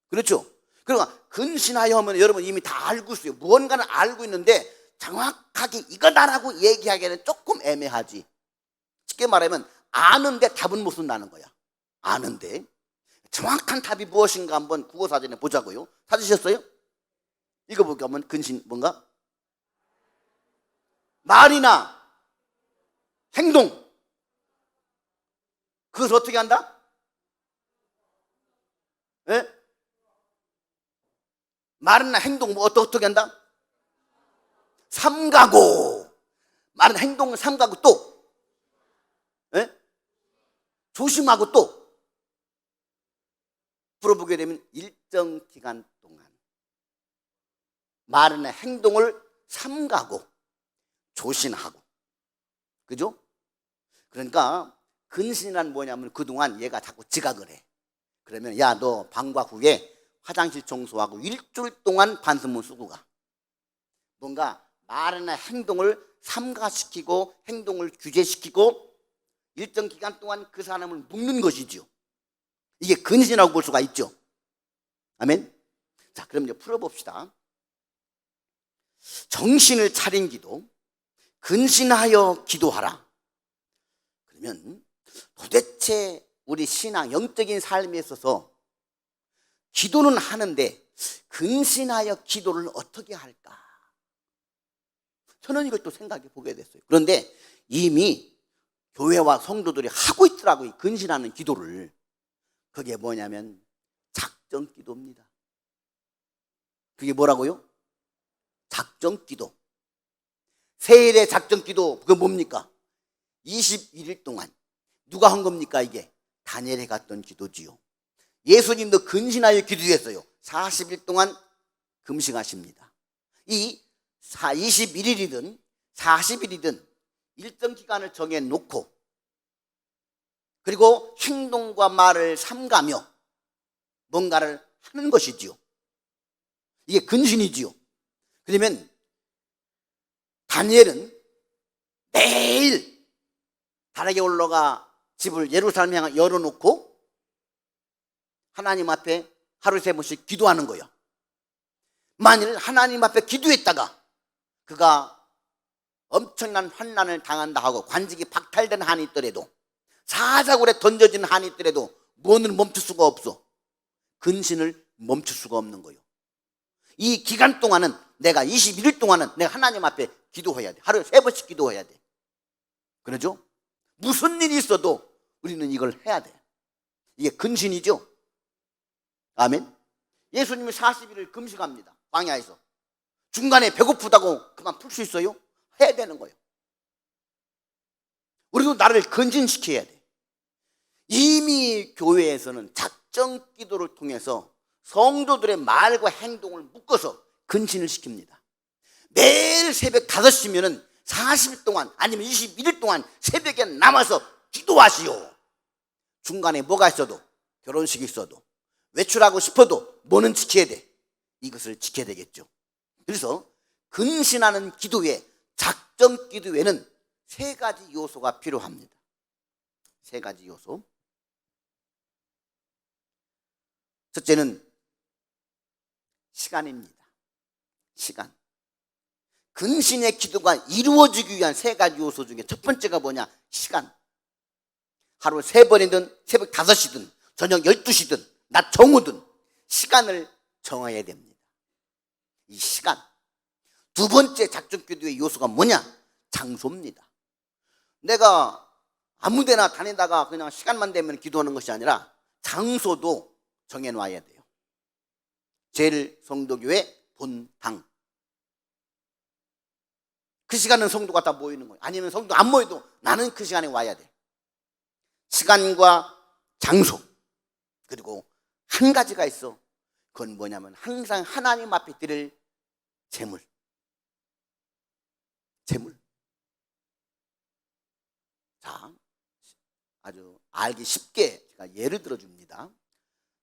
그렇죠? 그러니까 근신하여 하면 여러분 이미 다 알고 있어요. 무언가는 알고 있는데 정확하게 이거다라고 얘기하기에는 조금 애매하지. 쉽게 말하면 아는데 답은 못 쓴다는 거야. 아는데 정확한 답이 무엇인가 한번 국어사전에 보자고요. 찾으셨어요? 읽어볼게요. 한번 근신 뭔가? 말이나 행동. 그것을 어떻게 한다? 예? 말이나 행동 뭐 어떻게 한다? 삼가고. 말은 행동을 삼가고 또 예? 조심하고 또 풀어보게 되면 일정 기간 동안 말이나 행동을 삼가고 조심하고. 그죠? 그러니까 근신이란 뭐냐면 그동안 얘가 자꾸 지각을 해. 그러면 야, 너 방과 후에 화장실 청소하고 일주일 동안 반성문 쓰고 가. 뭔가 말이나 행동을 삼가시키고 행동을 규제시키고 일정 기간 동안 그 사람을 묶는 것이죠. 이게 근신이라고 볼 수가 있죠. 아멘. 자, 그럼 이제 풀어봅시다. 정신을 차린 기도, 근신하여 기도하라. 그러면 도대체 우리 신앙 영적인 삶에 있어서 기도는 하는데 근신하여 기도를 어떻게 할까? 저는 이것도 생각해 보게 됐어요. 그런데 이미 교회와 성도들이 하고 있더라고요. 근신하는 기도를. 그게 뭐냐면 작정 기도입니다. 그게 뭐라고요? 작정 기도. 세일의 작정 기도. 그게 뭡니까? 21일 동안 누가 한 겁니까? 이게 다니엘이 갔던 기도지요. 예수님도 근신하여 기도했어요. 40일 동안 금식하십니다. 이 21일이든 40일이든 일정 기간을 정해놓고 그리고 행동과 말을 삼가며 뭔가를 하는 것이지요. 이게 근신이지요. 그러면 다니엘은 매일 다락에 올라가 집을 예루살렘 향해 열어놓고 하나님 앞에 하루 3번씩 기도하는 거예요. 만일 하나님 앞에 기도했다가 그가 엄청난 환난을 당한다 하고 관직이 박탈된 한이 있더라도 사자굴에 던져진 한이 있더라도 무언을 멈출 수가 없어. 근신을 멈출 수가 없는 거예요. 이 기간 동안은 내가 21일 동안은 내가 하나님 앞에 기도해야 돼. 하루에 3번씩 기도해야 돼. 그러죠? 무슨 일이 있어도 우리는 이걸 해야 돼. 이게 근신이죠. 아멘. 예수님이 40일을 금식합니다. 광야에서. 중간에 배고프다고 그만 풀 수 있어요? 해야 되는 거예요. 우리도 나를 근신시켜야 돼. 이미 교회에서는 작정 기도를 통해서 성도들의 말과 행동을 묶어서 근신을 시킵니다. 매일 새벽 5시면은 40일 동안 아니면 21일 동안 새벽에 남아서 기도하시오. 중간에 뭐가 있어도, 결혼식이 있어도, 외출하고 싶어도 뭐는 지켜야 돼. 이것을 지켜야 되겠죠. 그래서 근신하는 기도에, 작정 기도에는 3가지 요소가 필요합니다. 3가지 요소. 첫째는 시간입니다. 시간. 근신의 기도가 이루어지기 위한 3가지 요소 중에 첫 번째가 뭐냐? 시간. 하루 3번이든 새벽 5시든 저녁 12시든 낮 정오든 시간을 정해야 됩니다. 이 시간. 두 번째 작정 기도의 요소가 뭐냐? 장소입니다. 내가 아무 데나 다니다가 그냥 시간만 되면 기도하는 것이 아니라 장소도 정해놔야 돼요. 제일 성도교회 본당. 그 시간은 성도가 다 모이는 거예요. 아니면 성도 안 모여도 나는 그 시간에 와야 돼. 시간과 장소. 그리고 한 가지가 있어. 그건 뭐냐면 항상 하나님 앞에 드릴 제물. 제물. 자, 아주 알기 쉽게 제가 예를 들어줍니다.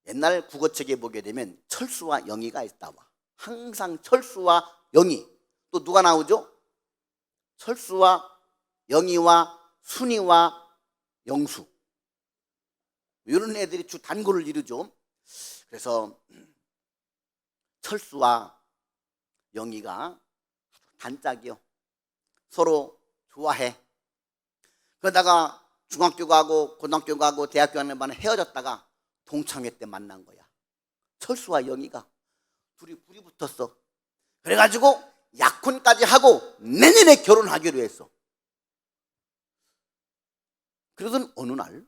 옛날 국어책에 보게 되면 철수와 영희가 나와. 항상 철수와 영희. 또 누가 나오죠? 철수와 영희와 순이와 영수. 이런 애들이 주 단골을 이루죠. 그래서 철수와 영희가 단짝이요. 서로 좋아해. 그러다가 중학교 가고 고등학교 가고 대학교 가는 반에 헤어졌다가 동창회 때 만난 거야. 철수와 영희가 둘이 불이 붙었어. 그래가지고 약혼까지 하고 내년에 결혼하기로 했어. 그러던 어느 날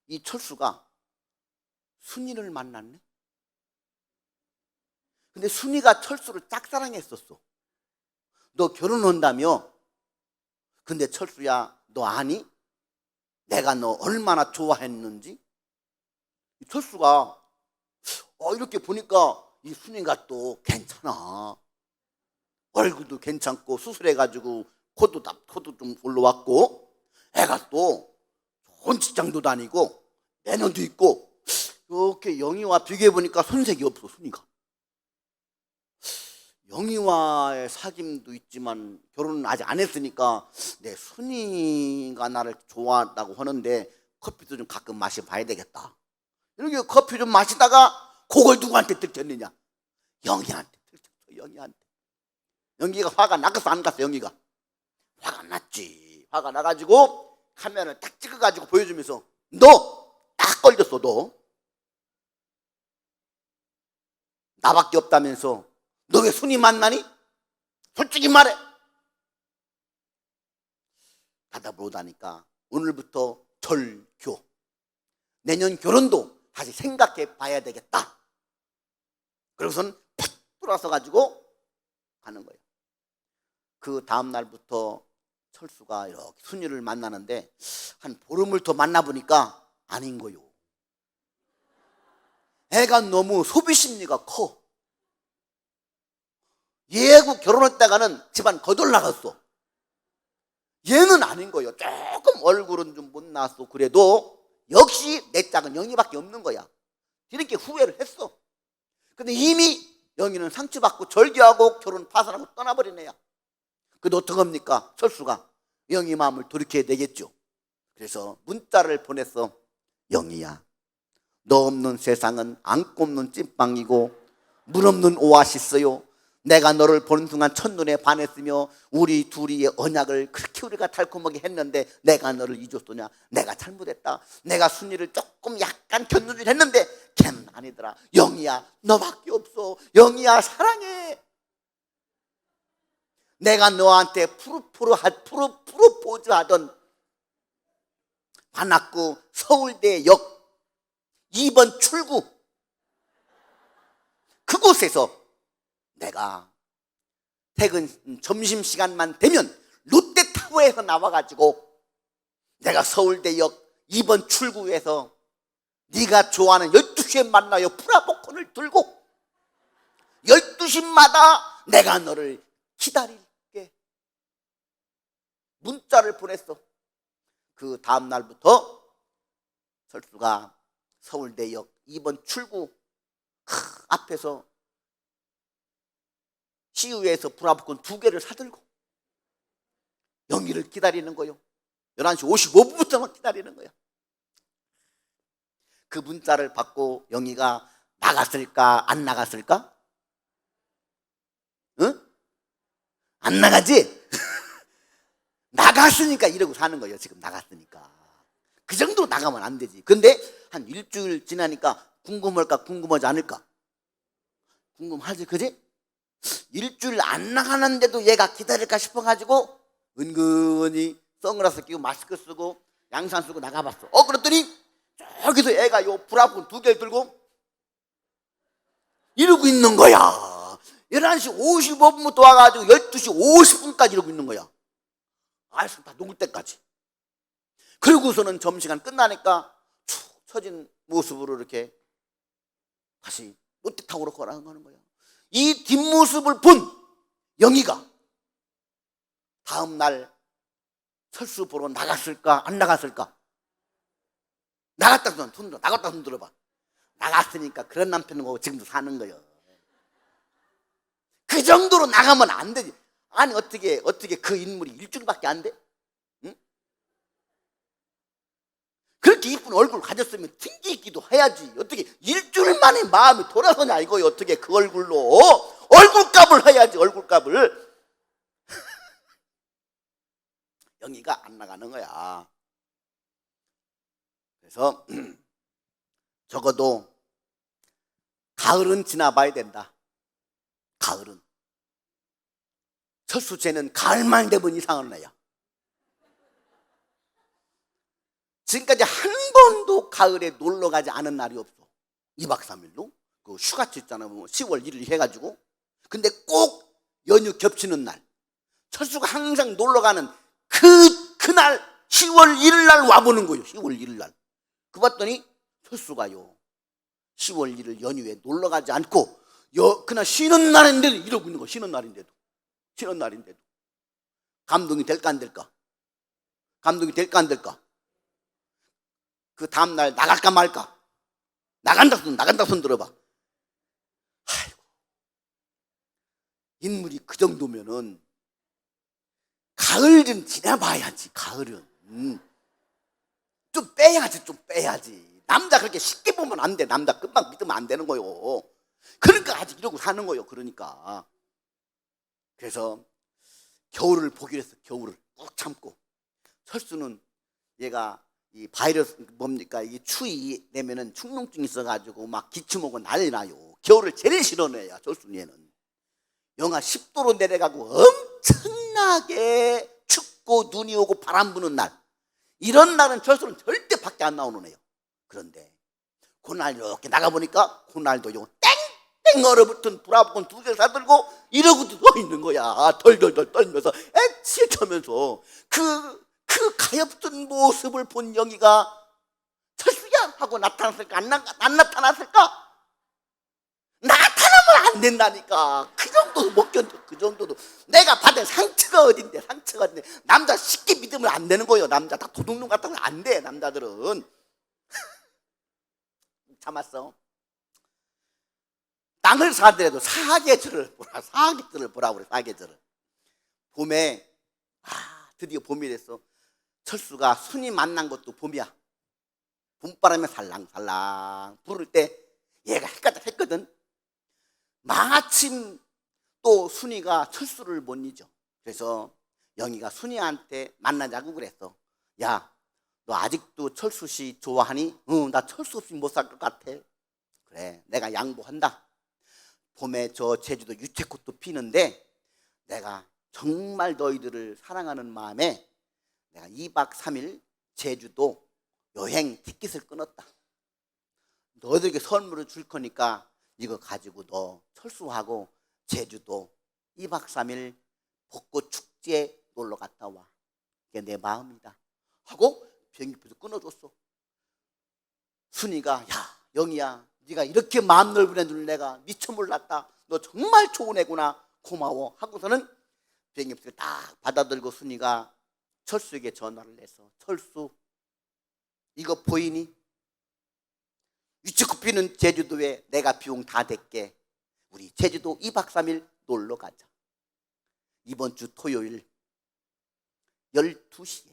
이 철수가 순이를 만났네. 근데 순이가 철수를 짝사랑했었어. 너 결혼한다며? 근데 철수야, 너 아니? 내가 너 얼마나 좋아했는지? 철수가 이렇게 보니까 이 순이가 또 괜찮아. 얼굴도 괜찮고 수술해가지고 코도 좀 올라왔고, 애가 또 좋은 직장도 다니고 매너도 있고, 이렇게 영희와 비교해보니까 손색이 없어. 순이가 영희와의 사귐도 있지만 결혼은 아직 안 했으니까 내 순이가 나를 좋아한다고 하는데 커피도 좀 가끔 마셔봐야 되겠다. 이렇게 커피 좀 마시다가 그걸 누구한테 들켰느냐? 영희한테 들켰어. 영희한테. 영희가 화가 나갔어 안 갔어? 영희가 화가 났지. 화가 나가지고 카메라를 딱 찍어가지고 보여주면서 너 딱 걸렸어. 너 나밖에 없다면서 너 왜 순이 만나니? 솔직히 말해. 가다 보다니까 오늘부터 절교. 내년 결혼도 다시 생각해 봐야 되겠다. 그러고선 팍 돌아서 가지고 가는 거예요. 그 다음 날부터 철수가 이렇게 순이를 만나는데 한 보름을 더 만나보니까 아닌 거요. 애가 너무 소비 심리가 커. 얘하고 결혼했다가는 집안 거덜나갔어. 얘는 아닌 거예요. 조금 얼굴은 좀 못 나왔어. 그래도 역시 내 짝은 영희밖에 없는 거야. 이렇게 후회를 했어. 근데 이미 영희는 상처받고 절교하고 결혼 파산하고 떠나버린 애야. 그래도 어떡합니까? 철수가 영희 마음을 돌이켜야 되겠죠. 그래서 문자를 보냈어. 영희야, 너 없는 세상은 안고 없는 찐빵이고 물 없는 오아시스요. 내가 너를 보는 순간 첫눈에 반했으며 우리 둘이의 언약을 그렇게 우리가 달콤하게 했는데 내가 너를 잊었더냐? 내가 잘못했다. 내가 순이를 조금 약간 견눈질 했는데 걔는 아니더라. 영희야, 너밖에 없어. 영희야, 사랑해. 내가 너한테 프로포즈 하던 관악구 서울대역 2번 출구 그곳에서 내가 퇴근 점심시간만 되면 롯데타워에서 나와가지고 내가 서울대역 2번 출구에서 네가 좋아하는 12시에 만나요 프라보콘을 들고 12시마다 내가 너를 기다릴게 문자를 보냈어. 그 다음 날부터 철수가 서울대역 2번 출구 앞에서 CU에서 브라보콘 2개를 사들고 영희를 기다리는 거요. 11시 55분부터 기다리는 거야. 그 문자를 받고 영희가 나갔을까 안 나갔을까? 응? 안 나가지? 나갔으니까 이러고 사는 거예요. 지금 나갔으니까. 그 정도로 나가면 안 되지. 근데 한 일주일 지나니까 궁금할까 궁금하지 않을까? 궁금하지, 그지? 일주일 안 나가는데도 얘가 기다릴까 싶어가지고 은근히 선글라스 끼고 마스크 쓰고 양산 쓰고 나가봤어. 그랬더니 저기서 애가 요 브라폰 2개를 들고 이러고 있는 거야. 11시 55분부터 와가지고 12시 50분까지 이러고 있는 거야. 아이씨, 다 녹을 때까지. 그리고서는 점심시간 끝나니까 축 처진 모습으로 이렇게 다시 롯데타워로 걸어가는 거야. 이 뒷모습을 본 영희가 다음 날 철수 보러 나갔을까 안 나갔을까? 나갔다 손 들어. 나갔다 손 들어봐. 나갔으니까 그런 남편은 보고 지금도 사는 거예요. 그 정도로 나가면 안 되지. 아니 어떻게 그 인물이 일주일밖에 안 돼? 응? 그렇게 이쁜 얼굴 가졌으면 튕기 있기도 해야지. 어떻게 일주일 만에 마음이 돌아서냐 이거요. 어떻게 그 얼굴로 얼굴값을 해야지. 얼굴값을. 영희가 안 나가는 거야. 그래서 적어도 가을은 지나봐야 된다. 가을은. 철수 쟤는 가을만 되면 이상한 애야. 지금까지 한 번도 가을에 놀러 가지 않은 날이 없어. 2박 3일로. 그 휴가치 있잖아. 10월 1일 해가지고. 근데 꼭 연휴 겹치는 날. 철수가 항상 놀러 가는 그날 10월 1일 날 와보는 거예요. 10월 1일 날. 그 봤더니 철수가요. 10월 1일 연휴에 놀러 가지 않고 그날 쉬는 날인데도 이러고 있는 거예요. 쉬는 날인데도. 감동이 될까 안 될까? 감동이 될까 안 될까? 그 다음날 나갈까 말까? 나간다 손 들어봐. 아이고, 인물이 그 정도면은 가을은 지나봐야지. 가을은 좀 빼야지. 남자 그렇게 쉽게 보면 안 돼. 남자 금방 믿으면 안 되는 거요. 그러니까 아직 이러고 사는 거요. 그러니까. 그래서 겨울을 보기로 했어. 겨울을 꾹 참고. 철수는 얘가 이 바이러스 뭡니까? 이 추위 내면은 축농증 있어가지고 막 기침 오고 난리 나요. 겨울을 제일 싫어해요. 철수는 얘는. 영하 10도로 내려가고 엄청나게 춥고 눈이 오고 바람 부는 날. 이런 날은 철수는 절대 밖에 안 나오는 애요. 그런데 그날 이렇게 나가보니까 그날도 요 땡땡 얼어붙은 브라보콘 2개 사들고 이러고 서 있는 거야. 덜덜덜 떨면서 애치 터면서 그 가엾은 모습을 본 영희가 철수야 하고 나타났을까 안 나타났을까? 나타나면 안 된다니까. 그 정도도 못 견뎌. 그 정도도. 내가 받은 상처가 어딘데. 남자 쉽게 믿으면 안 되는 거예요. 남자 다 도둑놈 같은 건 안 돼. 남자들은. 참았어. 땅을 사더라도 사계절을 보라 그래. 사계절을. 봄에 드디어 봄이 됐어. 철수가 순이 만난 것도 봄이야. 봄바람에 살랑살랑 부를 때 얘가 헷갈렸거든. 마침 또 순이가 철수를 못 잊어. 그래서 영희가 순이한테 만나자고 그랬어. 야, 너 아직도 철수 씨 좋아하니? 응, 나 철수 없이 못 살 것 같아. 그래, 내가 양보한다. 봄에 저 제주도 유채꽃도 피는데 내가 정말 너희들을 사랑하는 마음에 내가 2박 3일 제주도 여행 티켓을 끊었다. 너희들에게 선물을 줄 거니까 이거 가지고 너 철수하고 제주도 2박 3일 벚꽃 축제에 놀러 갔다 와. 이게 내 마음이다 하고 비행기표도 끊어줬어. 순이가 야, 영희야, 네가 이렇게 마음 넓은 애줄 내가 미처 몰랐다. 너 정말 좋은 애구나. 고마워 하고서는 비행기표를 딱 받아들고 순이가 철수에게 전화를 해서 철수, 이거 보이니? 유채꽃 피는 제주도에 내가 비용 다 댈게. 우리 제주도 2박 3일 놀러 가자. 이번 주 토요일 12시에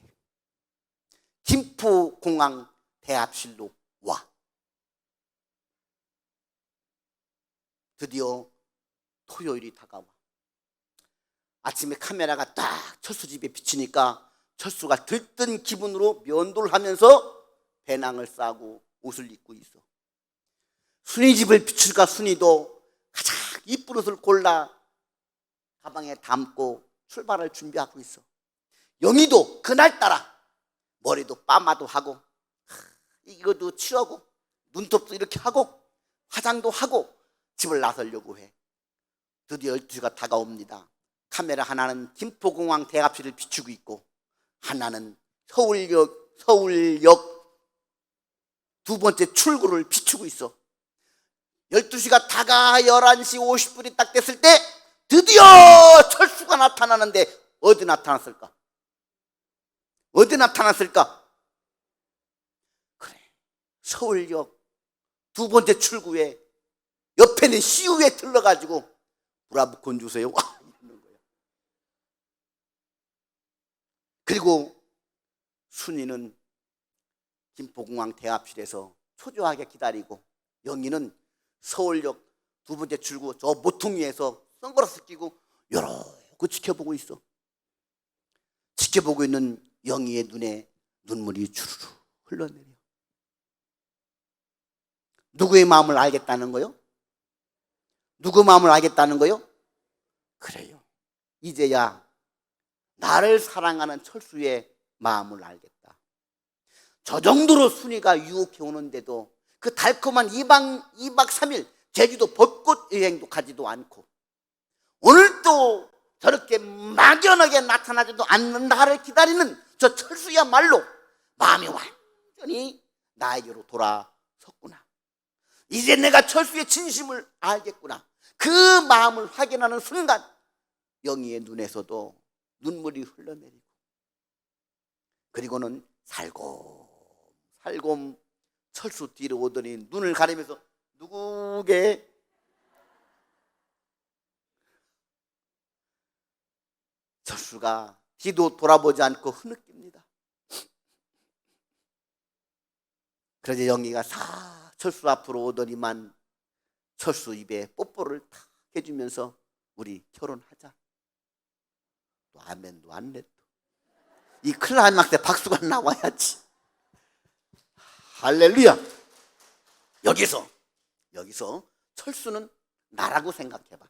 김포공항 대합실로 와. 드디어 토요일이 다가와. 아침에 카메라가 딱 철수 집에 비치니까 철수가 들뜬 기분으로 면도를 하면서 배낭을 싸고 옷을 입고 있어. 순이 집을 비출까 순이도 가장 이쁜 옷을 골라 가방에 담고 출발을 준비하고 있어. 영희도 그날따라 머리도 파마도 하고 이것도 칠하고 눈톱도 이렇게 하고 화장도 하고 집을 나서려고 해. 드디어 12시가 다가옵니다. 카메라 하나는 김포공항 대합실을 비추고 있고 하나는 서울역 두 번째 출구를 비추고 있어. 12시가 다가 11시 50분이 딱 됐을 때 드디어 철수가 나타나는데 어디 나타났을까? 어디 나타났을까? 그래, 서울역 두 번째 출구에 옆에는 CU에 들러가지고 브라보콘 주세요. 이러는 거야. 그리고 순이는 김포공항 대합실에서 초조하게 기다리고 영희는 서울역 두 번째 출구 저 모퉁이에서 선글라스 끼고 요렇게 지켜보고 있어. 지켜보고 있는 영희의 눈에 눈물이 주르르 흘러내려. 누구의 마음을 알겠다는 거요? 누구 마음을 알겠다는 거요? 그래요. 이제야 나를 사랑하는 철수의 마음을 알겠다. 저 정도로 순이가 유혹해 오는데도 그 달콤한 2박 3일 제주도 벚꽃 여행도 가지도 않고 오늘도 저렇게 막연하게 나타나지도 않는 나를 기다리는 저 철수야말로 마음이 완전히 나에게로 돌아섰구나. 이제 내가 철수의 진심을 알겠구나. 그 마음을 확인하는 순간 영희의 눈에서도 눈물이 흘러내리고 그리고는 살곰 철수 뒤로 오더니 눈을 가리면서 누구게? 철수가 뒤도 돌아보지 않고 흐느낍니다. 그래서 영희가 철수 앞으로 오더니만 철수 입에 뽀뽀를 탁 해주면서 우리 결혼하자. 또 아멘도 안 냈어. 이 클라이막스에 박수가 나와야지. 할렐루야. 여기서 철수는 나라고 생각해봐.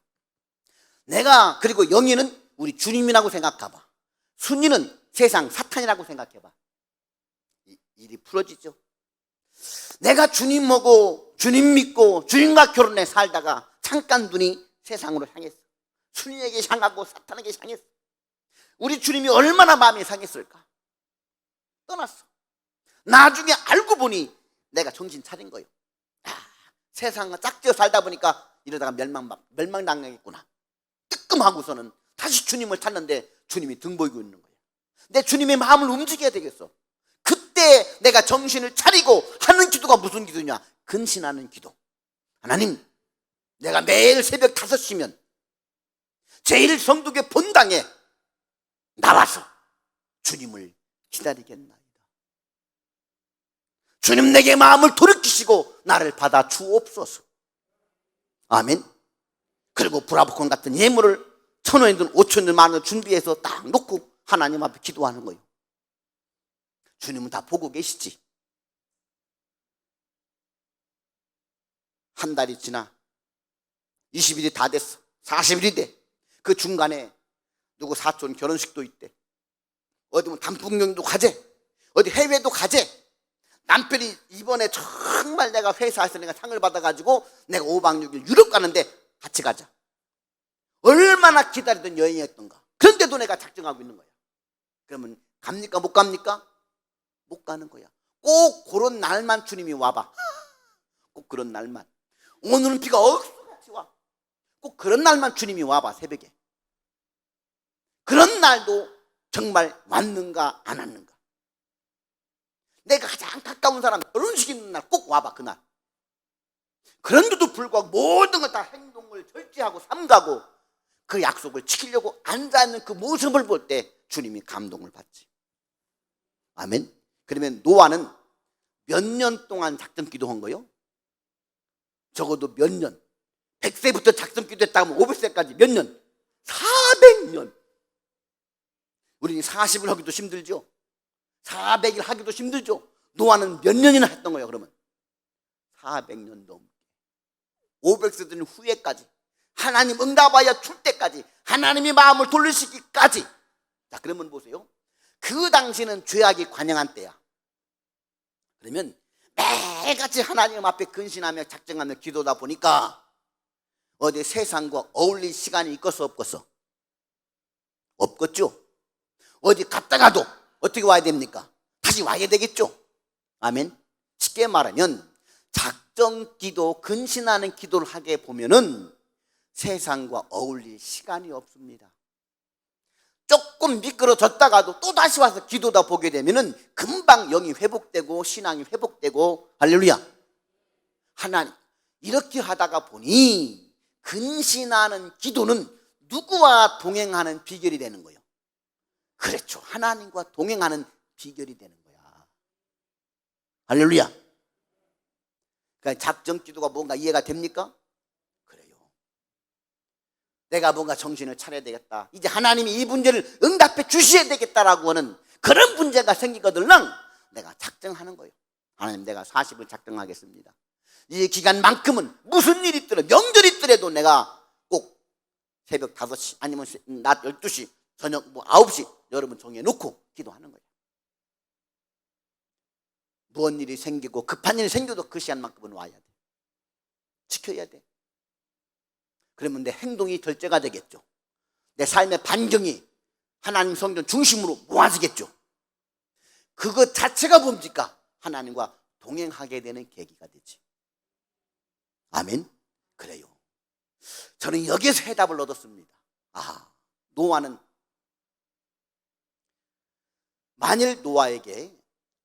내가 그리고 영희는 우리 주님이라고 생각해봐. 순이는 세상 사탄이라고 생각해봐. 일이 풀어지죠. 내가 주님 보고 주님 믿고 주님과 결혼해 살다가 잠깐 눈이 세상으로 향했어. 순이에게 향하고 사탄에게 향했어. 우리 주님이 얼마나 마음이 상했을까? 떠났어. 나중에 알고 보니 내가 정신 차린 거예요. 세상을 짝지어 살다 보니까 이러다가 멸망당하겠구나. 뜨끔하고서는 다시 주님을 찾는데 주님이 등 보이고 있는 거예요. 내 주님의 마음을 움직여야 되겠어. 그때 내가 정신을 차리고 하는 기도가 무슨 기도냐? 근신하는 기도. 하나님, 내가 매일 새벽 5시면 제1성독의 본당에 나와서 주님을 기다리겠나이다. 주님 내게 마음을 돌이키시고 나를 받아 주옵소서. 아멘. 그리고 브라보콘 같은 예물을 1,000원이든 5,000원이든 만 원을 준비해서 딱 놓고 하나님 앞에 기도하는 거예요. 주님은 다 보고 계시지. 한 달이 지나 20일이 다 됐어. 40일이 돼. 그 중간에 누구 사촌 결혼식도 있대. 어디 뭐 단풍경도 가재. 어디 해외도 가재. 남편이 이번에 정말 내가 회사에서 내가 상을 받아가지고 내가 5박 6일 유럽 가는데 같이 가자. 얼마나 기다리던 여행이었던가. 그런데도 내가 작정하고 있는 거야. 그러면 갑니까? 못 갑니까? 못 가는 거야. 꼭 그런 날만 주님이 와봐. 꼭 그런 날만. 오늘은 비가 억수같이 와. 꼭 그런 날만 주님이 와봐. 새벽에. 그런 날도 정말 왔는가 안 왔는가. 내가 가장 가까운 사람 결혼식 있는 날 꼭 와봐. 그날. 그런데도 불구하고 모든 걸 다 행동을 절제하고 삼가고 그 약속을 지키려고 앉아있는 그 모습을 볼 때 주님이 감동을 받지. 아멘. 그러면 노아는 몇 년 동안 작전 기도한 거요? 적어도 몇 년. 100세부터 작전 기도했다 하면 500세까지 몇 년? 400년. 우리 40을 하기도 힘들죠. 400일 하기도 힘들죠. 노아는 몇 년이나 했던 거예요? 그러면 400년 넘게. 500세 된 후에까지 하나님 응답하여 줄 때까지 하나님이 마음을 돌리시기까지. 자, 그러면 보세요. 그 당시는 죄악이 관영한 때야. 그러면 매일같이 하나님 앞에 근신하며 작정하며 기도다 보니까 어디 세상과 어울릴 시간이 있겠어 없겠어? 없겠죠. 어디 갔다가도 어떻게 와야 됩니까? 다시 와야 되겠죠. 아멘. 쉽게 말하면 작정 기도, 근신하는 기도를 하게 보면은 세상과 어울릴 시간이 없습니다. 조금 미끄러졌다가도 또 다시 와서 기도다 보게 되면은 금방 영이 회복되고 신앙이 회복되고. 할렐루야. 하나님, 이렇게 하다가 보니 근신하는 기도는 누구와 동행하는 비결이 되는 거예요? 그렇죠. 하나님과 동행하는 비결이 되는 거야. 할렐루야. 그러니까 작정 기도가 뭔가 이해가 됩니까? 그래요. 내가 뭔가 정신을 차려야 되겠다. 이제 하나님이 이 문제를 응답해 주셔야 되겠다라고 하는 그런 문제가 생기거든. 내가 작정하는 거예요. 하나님, 내가 40을 작정하겠습니다. 이 기간만큼은 무슨 일이 있더라도 명절이 있더라도 내가 꼭 새벽 5시 아니면 낮 12시 저녁 9시 여러분 정해놓고 기도하는 거예요. 무언 일이 생기고 급한 일이 생겨도 그 시간만큼은 와야 돼. 지켜야 돼. 그러면 내 행동이 절제가 되겠죠. 내 삶의 반경이 하나님 성전 중심으로 모아지겠죠. 그것 자체가 뭡니까? 하나님과 동행하게 되는 계기가 되지. 아멘. 그래요. 저는 여기에서 해답을 얻었습니다. 노아는 만일 노아에게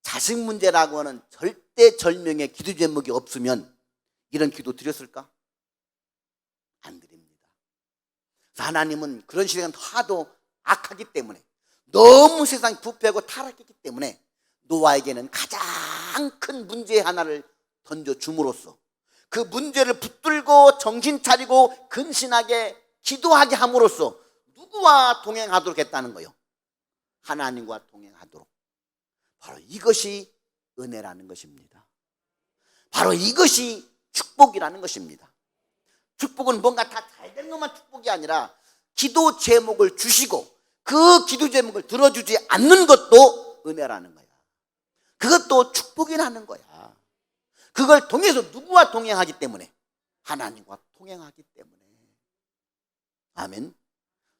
자식 문제라고 하는 절대절명의 기도 제목이 없으면 이런 기도 드렸을까? 안 드립니다. 하나님은 그런 시대가 하도 악하기 때문에, 너무 세상이 부패하고 타락했기 때문에 노아에게는 가장 큰 문제 하나를 던져줌으로써 그 문제를 붙들고 정신 차리고 근신하게 기도하게 함으로써 누구와 동행하도록 했다는 거예요? 하나님과 동행하도록. 바로 이것이 은혜라는 것입니다. 바로 이것이 축복이라는 것입니다. 축복은 뭔가 다 잘된 것만 축복이 아니라 기도 제목을 주시고 그 기도 제목을 들어주지 않는 것도 은혜라는 거야. 그것도 축복이라는 거야. 그걸 통해서 누구와 동행하기 때문에? 하나님과 동행하기 때문에. 아멘.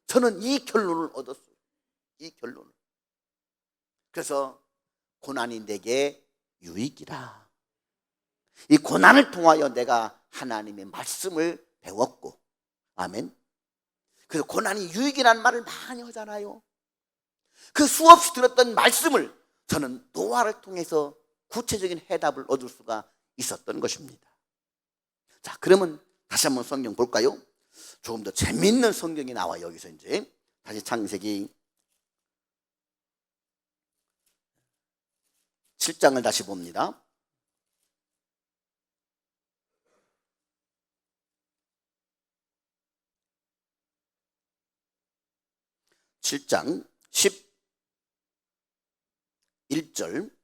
저는 이 결론을 얻었어요. 이 결론을. 그래서 고난이 내게 유익이라. 이 고난을 통하여 내가 하나님의 말씀을 배웠고. 아멘. 그래서 고난이 유익이라는 말을 많이 하잖아요. 그 수없이 들었던 말씀을 저는 노아를 통해서 구체적인 해답을 얻을 수가 있었던 것입니다. 자, 그러면 다시 한번 성경 볼까요? 조금 더 재미있는 성경이 나와요. 여기서 이제 다시 창세기 7장을 다시 봅니다. 7장 11절.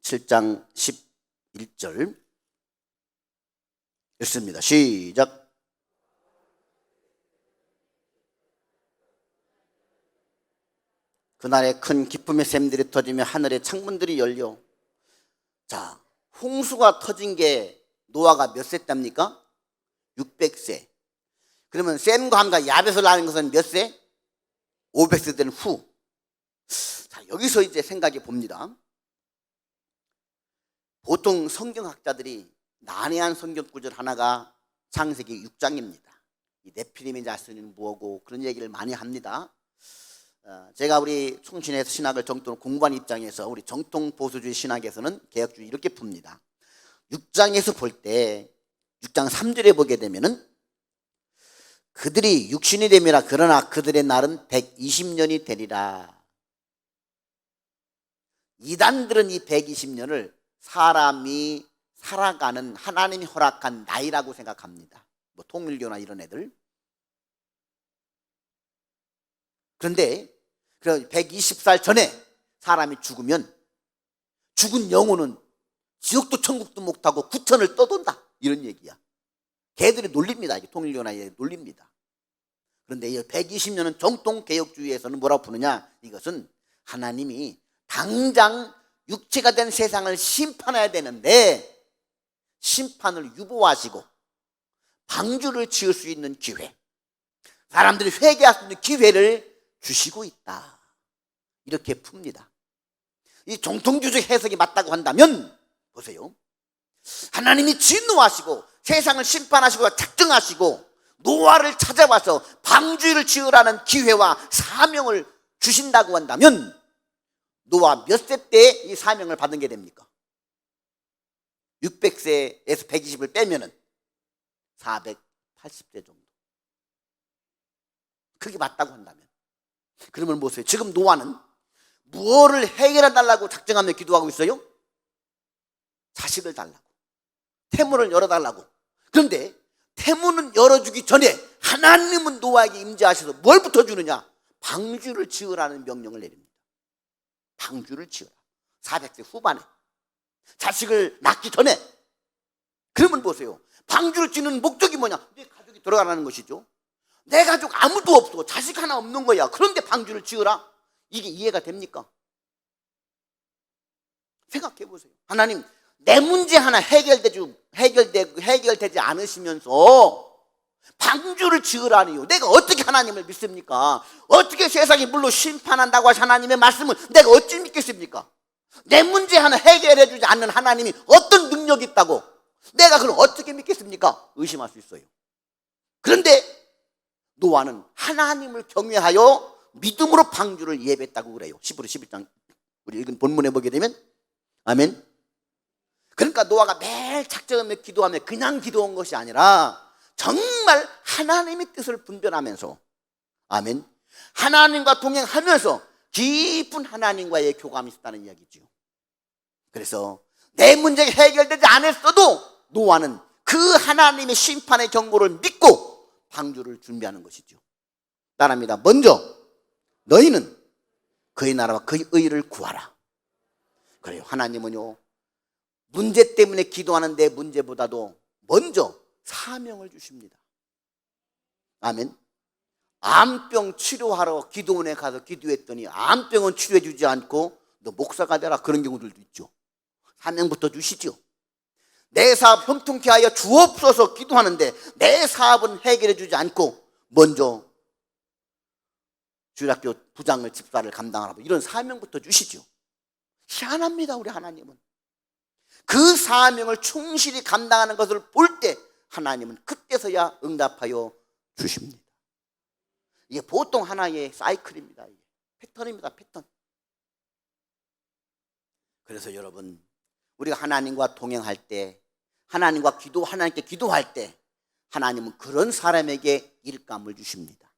칠장 11절 읽습니다. 시작. 그날에 큰 기쁨의 샘들이 터지며 하늘의 창문들이 열려. 자, 홍수가 터진 게 노아가 몇 세 때입니까? 600세. 그러면 샘과 함과 야벳을 낳은 것은 몇 세? 500세 된 후. 자, 여기서 이제 생각해 봅니다. 보통 성경학자들이 난해한 성경 구절 하나가 창세기 6장입니다. 이 네피림의 자손은 뭐고 그런 얘기를 많이 합니다. 제가 우리 총신에서 신학을 정통 공부한 입장에서 우리 정통 보수주의 신학에서는 개혁주의 이렇게 풉니다. 6장에서 볼 때 6장 3절에 보게 되면은 그들이 육신이 됨이라 그러나 그들의 날은 120년이 되리라. 이단들은 이 120년을 사람이 살아가는 하나님이 허락한 나이라고 생각합니다. 뭐 통일교나 이런 애들. 그런데 120살 전에 사람이 죽으면 죽은 영혼은 지옥도 천국도 못하고 구천을 떠돈다 이런 얘기야. 걔들의 논리입니다. 이게 통일교나 논리입니다. 그런데 이 120년은 정통 개혁주의에서는 뭐라고 부르냐? 이것은 하나님이 당장 육체가 된 세상을 심판해야 되는데 심판을 유보하시고 방주를 지을 수 있는 기회, 사람들이 회개할 수 있는 기회를 주시고 있다. 이렇게 풉니다. 이 정통주의 해석이 맞다고 한다면 보세요. 하나님이 진노하시고 세상을 심판하시고 작정하시고 노아를 찾아와서 방주를 지으라는 기회와 사명을 주신다고 한다면 노아 몇 세 때 이 사명을 받은 게 됩니까? 600세에서 120을 빼면은 480세 정도. 그게 맞다고 한다면 그러면 보세요. 지금 노아는 무엇을 해결해 달라고 작정하며 기도하고 있어요? 자식을 달라고, 태문을 열어달라고. 그런데 태문은 열어주기 전에 하나님은 노아에게 임재하셔서 뭘 붙여주느냐? 방주를 지으라는 명령을 내립니다. 방주를 지어라. 400세 후반에 자식을 낳기 전에. 그러면 보세요. 방주를 짓는 목적이 뭐냐? 내 가족이 들어가라는 것이죠. 내 가족 아무도 없어. 자식 하나 없는 거야. 그런데 방주를 지으라? 이게 이해가 됩니까? 생각해 보세요. 하나님, 내 문제 하나 해결되지 않으시면서 방주를 지으라니요. 내가 어떻게 하나님을 믿습니까? 어떻게 세상이 물로 심판한다고 하신 하나님의 말씀을 내가 어찌 믿겠습니까? 내 문제 하나 해결해 주지 않는 하나님이 어떤 능력이 있다고 내가 그걸 어떻게 믿겠습니까? 의심할 수 있어요. 그런데 노아는 하나님을 경외하여 믿음으로 방주를 예배했다고 그래요. 10으로 11장 우리 읽은 본문에 보게 되면. 아멘. 그러니까 노아가 매일 작정하며 기도하며 그냥 기도한 것이 아니라 정말 하나님의 뜻을 분별하면서, 아멘, 하나님과 동행하면서 깊은 하나님과의 교감이 있었다는 이야기죠. 그래서 내 문제가 해결되지 않았어도 노아는 그 하나님의 심판의 경고를 믿고 방주를 준비하는 것이죠. 따라합니다. 먼저 너희는 그의 나라와 그의 의를 구하라. 그래요. 하나님은요, 문제 때문에 기도하는 내 문제보다도 먼저 사명을 주십니다. 아멘. 암병 치료하러 기도원에 가서 기도했더니 암병은 치료해 주지 않고 너 목사가 되라, 그런 경우들도 있죠. 사명부터 주시죠. 내 사업 형통케 하여 주옵소서 기도하는데 내 사업은 해결해 주지 않고 먼저 주일학교 부장을 집사를 감당하라고 이런 사명부터 주시죠. 희한합니다. 우리 하나님은 그 사명을 충실히 감당하는 것을 볼 때 하나님은 그때서야 응답하여 주십니다. 이게 보통 하나의 사이클입니다. 이게 패턴입니다. 패턴. 그래서 여러분, 우리가 하나님과 동행할 때, 하나님께 기도할 때 하나님은 그런 사람에게 일감을 주십니다.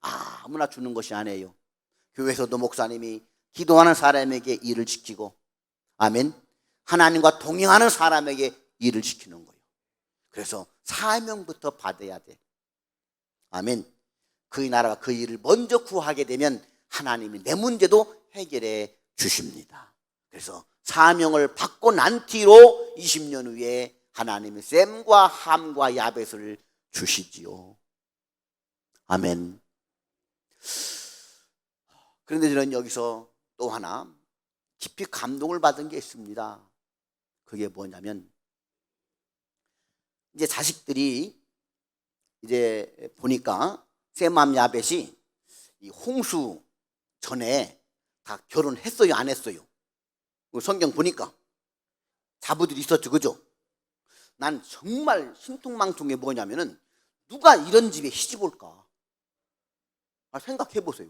아무나 주는 것이 아니에요. 교회에서도 목사님이 기도하는 사람에게 일을 지키고, 아멘, 하나님과 동행하는 사람에게 일을 시키는 거예요. 그래서 사명부터 받아야 돼. 아멘. 그의 나라와 그 일을 먼저 구하게 되면 하나님이 내 문제도 해결해 주십니다. 그래서 사명을 받고 난 뒤로 20년 후에 하나님이 셈과 함과 야벳을 주시지요. 아멘. 그런데 저는 여기서 또 하나 깊이 감동을 받은 게 있습니다. 그게 뭐냐면, 이제 자식들이 이제 보니까 셈함 야벳이 이 홍수 전에 다 결혼했어요, 안 했어요? 성경 보니까 자부들이 있었죠, 그죠? 난 정말 신통망통 게 뭐냐면은, 누가 이런 집에 시집 올까? 생각해 보세요.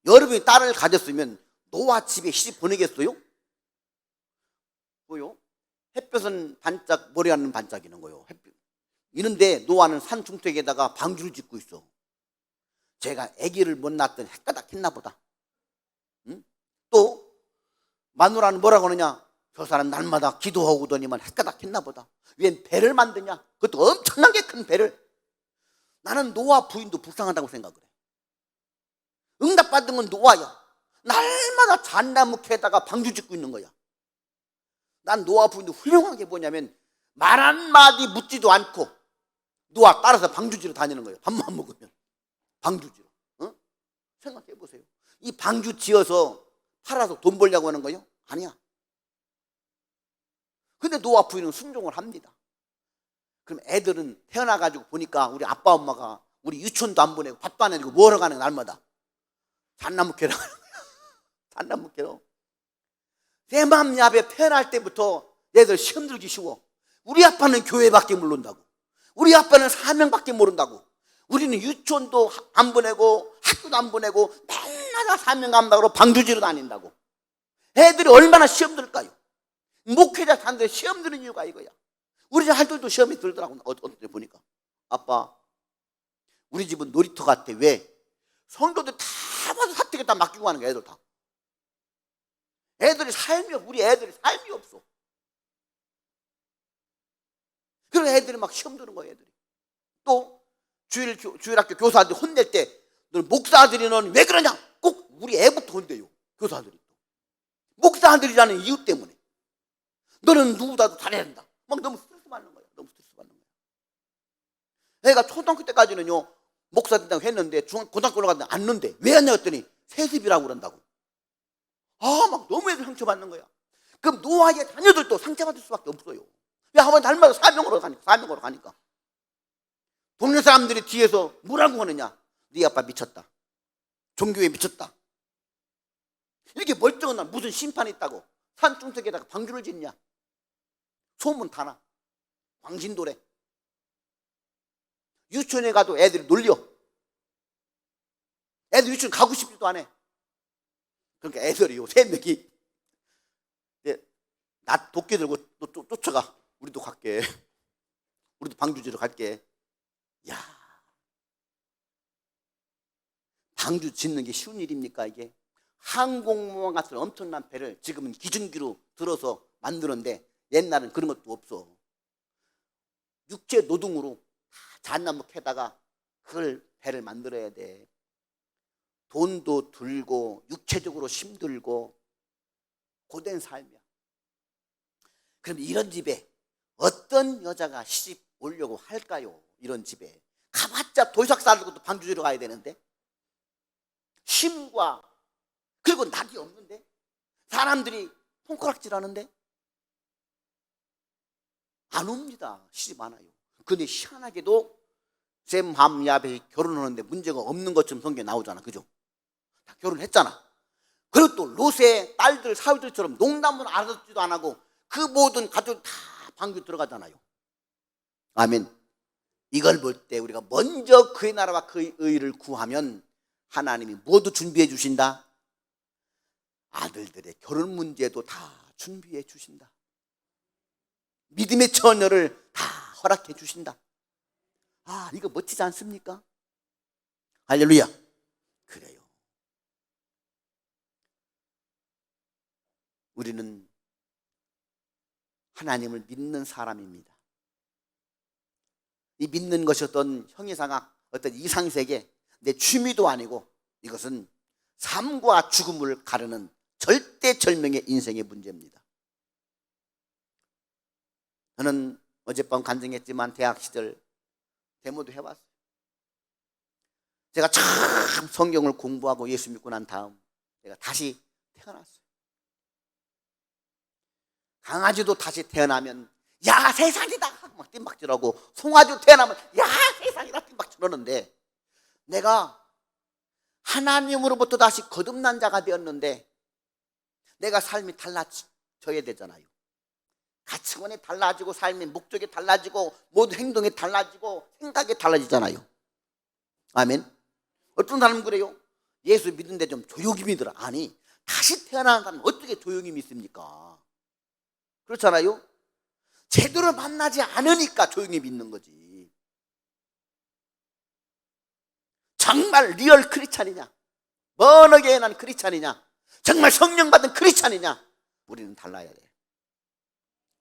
여러분이 딸을 가졌으면 노아 집에 시집 보내겠어요? 뭐요? 햇볕은 반짝, 모래하는 반짝이는 거요. 햇빛. 이런데 노아는 산 중턱에다가 방주를 짓고 있어. 제가 아기를 못 낳았더니 헷가닥 했나 보다. 응? 또 마누라는 뭐라고 하느냐? 저 사람 날마다 기도하고더니만 헷가닥 했나 보다. 웬 배를 만드냐? 그것도 엄청나게 큰 배를. 나는 노아 부인도 불쌍하다고 생각을 해. 응답받은 건 노아야. 날마다 잣나무 캐다가 방주 짓고 있는 거야. 난 노아 부인도 훌륭한 게 뭐냐면, 말 한마디 묻지도 않고 노아 따라서 방주지로 다니는 거예요. 밥만 먹으면 방주지로. 어? 생각해 보세요. 이 방주 지어서 팔아서 돈 벌려고 하는 거예요? 아니야. 근데 노아 부인은 순종을 합니다. 그럼 애들은 태어나가지고 보니까 우리 아빠 엄마가 우리 유치원도 안 보내고 밥도 안 해주고 뭐하러 가는 거야, 날마다? 잣나무 캐러 가는 거야. 잣나무 캐러. 셈함 야벳 태어날 때부터 얘들 시험 들기 쉬워. 우리 아빠는 교회밖에 모른다고. 우리 아빠는 사명밖에 모른다고. 우리는 유치원도 안 보내고 학교도 안 보내고 맨날 사명 감당으로 방주지로 다닌다고. 애들이 얼마나 시험 들까요? 목회자 단데 시험 드는 이유가 이거야. 우리 아들도 시험이 들더라고. 어떻게 보니까, 아빠, 우리 집은 놀이터 같아. 왜? 성도들 다 봐서 사택에 다 맡기고 가는 거야, 애들 다. 애들이 삶이 없어. 우리 애들이 삶이 없어. 그래서 애들이 막 시험 드는 거야, 애들이. 또 주일학교 교사들이 혼낼 때, 너 목사들이 너는 왜 그러냐? 꼭 우리 애부터 혼내요, 교사들이. 목사들이라는 이유 때문에. 너는 누구보다도 잘해야 된다. 막 너무 스트레스 받는 거야. 너무 스트레스 받는 거야. 애가 초등학교 때까지는요, 목사 된다고 했는데 고등학교 올라갔는데 안 넣는데 왜 안 넣었더니 세습이라고 그런다고. 막 너무 애들 상처받는 거야. 그럼 노아의 자녀들도 상처받을 수밖에 없어요. 왜? 아버지 닮아서 사명으로 가니까. 동네 사람들이 뒤에서 뭐라고 하느냐? 네 아빠 미쳤다. 종교에 미쳤다. 이렇게 멀쩡한 날 무슨 심판이 있다고 산 중턱에다가 방주를 짓냐? 소문 타나. 광신도래. 유치원에 가도 애들이 놀려. 애들 유치원 가고 싶지도 않아. 그러니까 애들이요, 3명이 나 도끼 들고 또 쫓아가. 우리도 갈게. 우리도 방주지로 갈게. 야, 방주 짓는 게 쉬운 일입니까 이게? 항공모함 같은 엄청난 배를 지금은 기중기로 들어서 만드는데 옛날은 그런 것도 없어. 육체 노동으로 잣나무 캐다가 그걸 배를 만들어야 돼. 돈도 들고 육체적으로 힘들고 고된 삶이야. 그럼 이런 집에 어떤 여자가 시집 오려고 할까요? 이런 집에 가봤자 도시락 싸들고 또 방주지로 가야 되는데, 쉼과 그리고 낙이 없는데, 사람들이 손가락질하는데 안 옵니다. 시집 안 와요. 근데 희한하게도 셈함 야벳이 결혼하는데 문제가 없는 것처럼 성경에 나오잖아, 그죠? 다 결혼했잖아. 그리고 또 롯의 딸들 사위들처럼 농담은 알아듣지도 안 하고 그 모든 가족 다 방주 들어가잖아요. 아멘. 이걸 볼 때 우리가 먼저 그의 나라와 그의 의를 구하면 하나님이 모두 준비해 주신다. 아들들의 결혼 문제도 다 준비해 주신다. 믿음의 처녀를 다 허락해 주신다. 이거 멋지지 않습니까? 할렐루야. 그래요. 우리는 하나님을 믿는 사람입니다. 이 믿는 것이 어떤 형이상학, 어떤 이상세계, 내 취미도 아니고 이것은 삶과 죽음을 가르는 절대절명의 인생의 문제입니다. 저는 어젯밤 간증했지만 대학 시절 데모도 해봤어요. 제가 참 성경을 공부하고 예수 믿고 난 다음 제가 다시 태어났어요. 강아지도 다시 태어나면 야 세상이다 막 뜀박질하고, 송아지도 태어나면 야 세상이다 뜀박질하는데, 내가 하나님으로부터 다시 거듭난 자가 되었는데 내가 삶이 달라져야 되잖아요. 가치관이 달라지고 삶의 목적이 달라지고 모든 행동이 달라지고 생각이 달라지잖아요. 아멘. 어떤 사람은 그래요. 예수 믿는데 좀 조용히 믿으라. 아니, 다시 태어나는 사람은 어떻게 조용히 믿습니까? 그렇잖아요. 제대로 만나지 않으니까 조용히 믿는 거지. 정말 리얼 크리스찬이냐, 번어게인한 크리스찬이냐, 정말 성령 받은 크리스찬이냐, 우리는 달라야 돼요.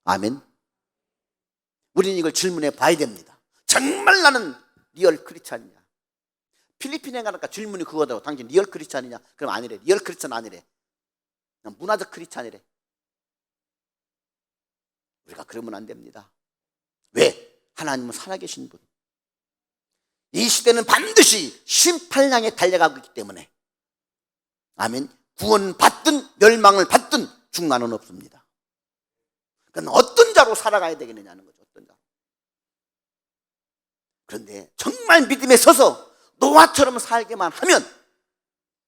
아멘. 우리는 이걸 질문해 봐야 됩니다. 정말 나는 리얼 크리스찬이냐. 필리핀에 가니까 질문이 그거더라고. 당신 리얼 크리스찬이냐? 그럼 아니래. 리얼 크리스찬 아니래. 그냥 문화적 크리스찬이래. 우리가 그러면 안 됩니다. 왜? 하나님은 살아계신 분. 이 시대는 반드시 심판량에 달려가고 있기 때문에, 아멘, 구원 받든 멸망을 받든 중간은 없습니다. 그러니까 어떤 자로 살아가야 되겠느냐는 거죠. 어떤 자. 그런데 정말 믿음에 서서 노아처럼 살게만 하면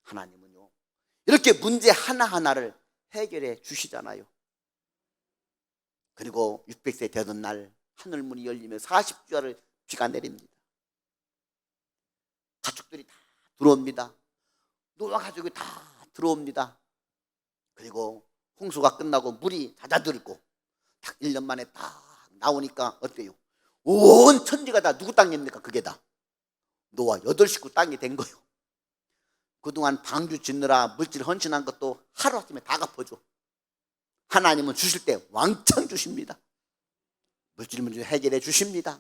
하나님은요 이렇게 문제 하나하나를 해결해 주시잖아요. 그리고 600세 되던 날 하늘문이 열리며 40주야를 비가 내립니다. 가축들이 다 들어옵니다. 노아 가족이 다 들어옵니다. 그리고 홍수가 끝나고 물이 잦아들고 딱 1년 만에 딱 나오니까 어때요? 온 천지가 다 누구 땅입니까? 그게 다 노아 8식구 땅이 된 거예요. 그동안 방주 짓느라 물질 헌신한 것도 하루아침에 다 갚아줘. 하나님은 주실 때 왕창 주십니다. 물질 문제 해결해 주십니다.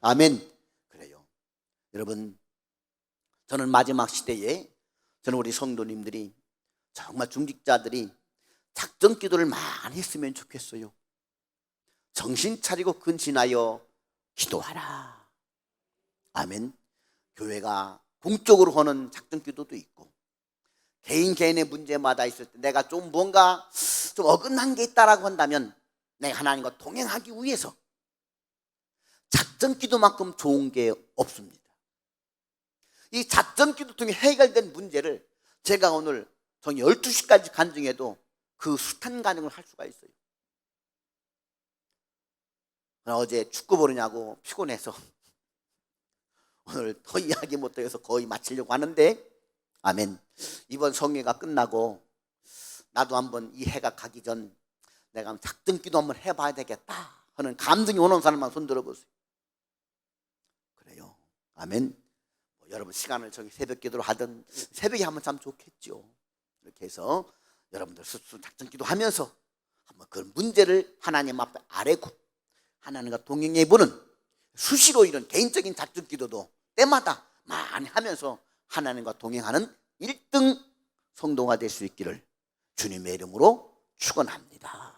아멘. 그래요. 여러분, 저는 마지막 시대에 저는 우리 성도님들이 정말 중직자들이 작정 기도를 많이 했으면 좋겠어요. 정신 차리고 근신하여 기도하라. 아멘. 교회가 공적으로 하는 작정 기도도 있고, 개인의 문제마다 있을 때 내가 좀 뭔가 좀 어긋난 게 있다라고 한다면 내가 하나님과 동행하기 위해서 작정 기도만큼 좋은 게 없습니다. 이 작정 기도 통해 해결된 문제를 제가 오늘 저 12시까지 간증해도 그 숱한 간증을 할 수가 있어요. 어제 축구 보느냐고 피곤해서 오늘 더 이야기 못해서 거의 마치려고 하는데, 아멘, 이번 성회가 끝나고 나도 한번 이 해가 가기 전 내가 작정 기도 한번 해봐야 되겠다 하는 감동이 오는 사람만 손 들어보세요. 그래요. 아멘. 여러분 시간을 저기 새벽 기도를 하든 새벽에 하면 참 좋겠죠. 이렇게 해서 여러분들 스스로 작정 기도하면서 한번 그 문제를 하나님 앞에 아뢰고 하나님과 동행해보는, 수시로 이런 개인적인 작정 기도도 때마다 많이 하면서 하나님과 동행하는 1등 성도가 될 수 있기를 주님의 이름으로 축원합니다.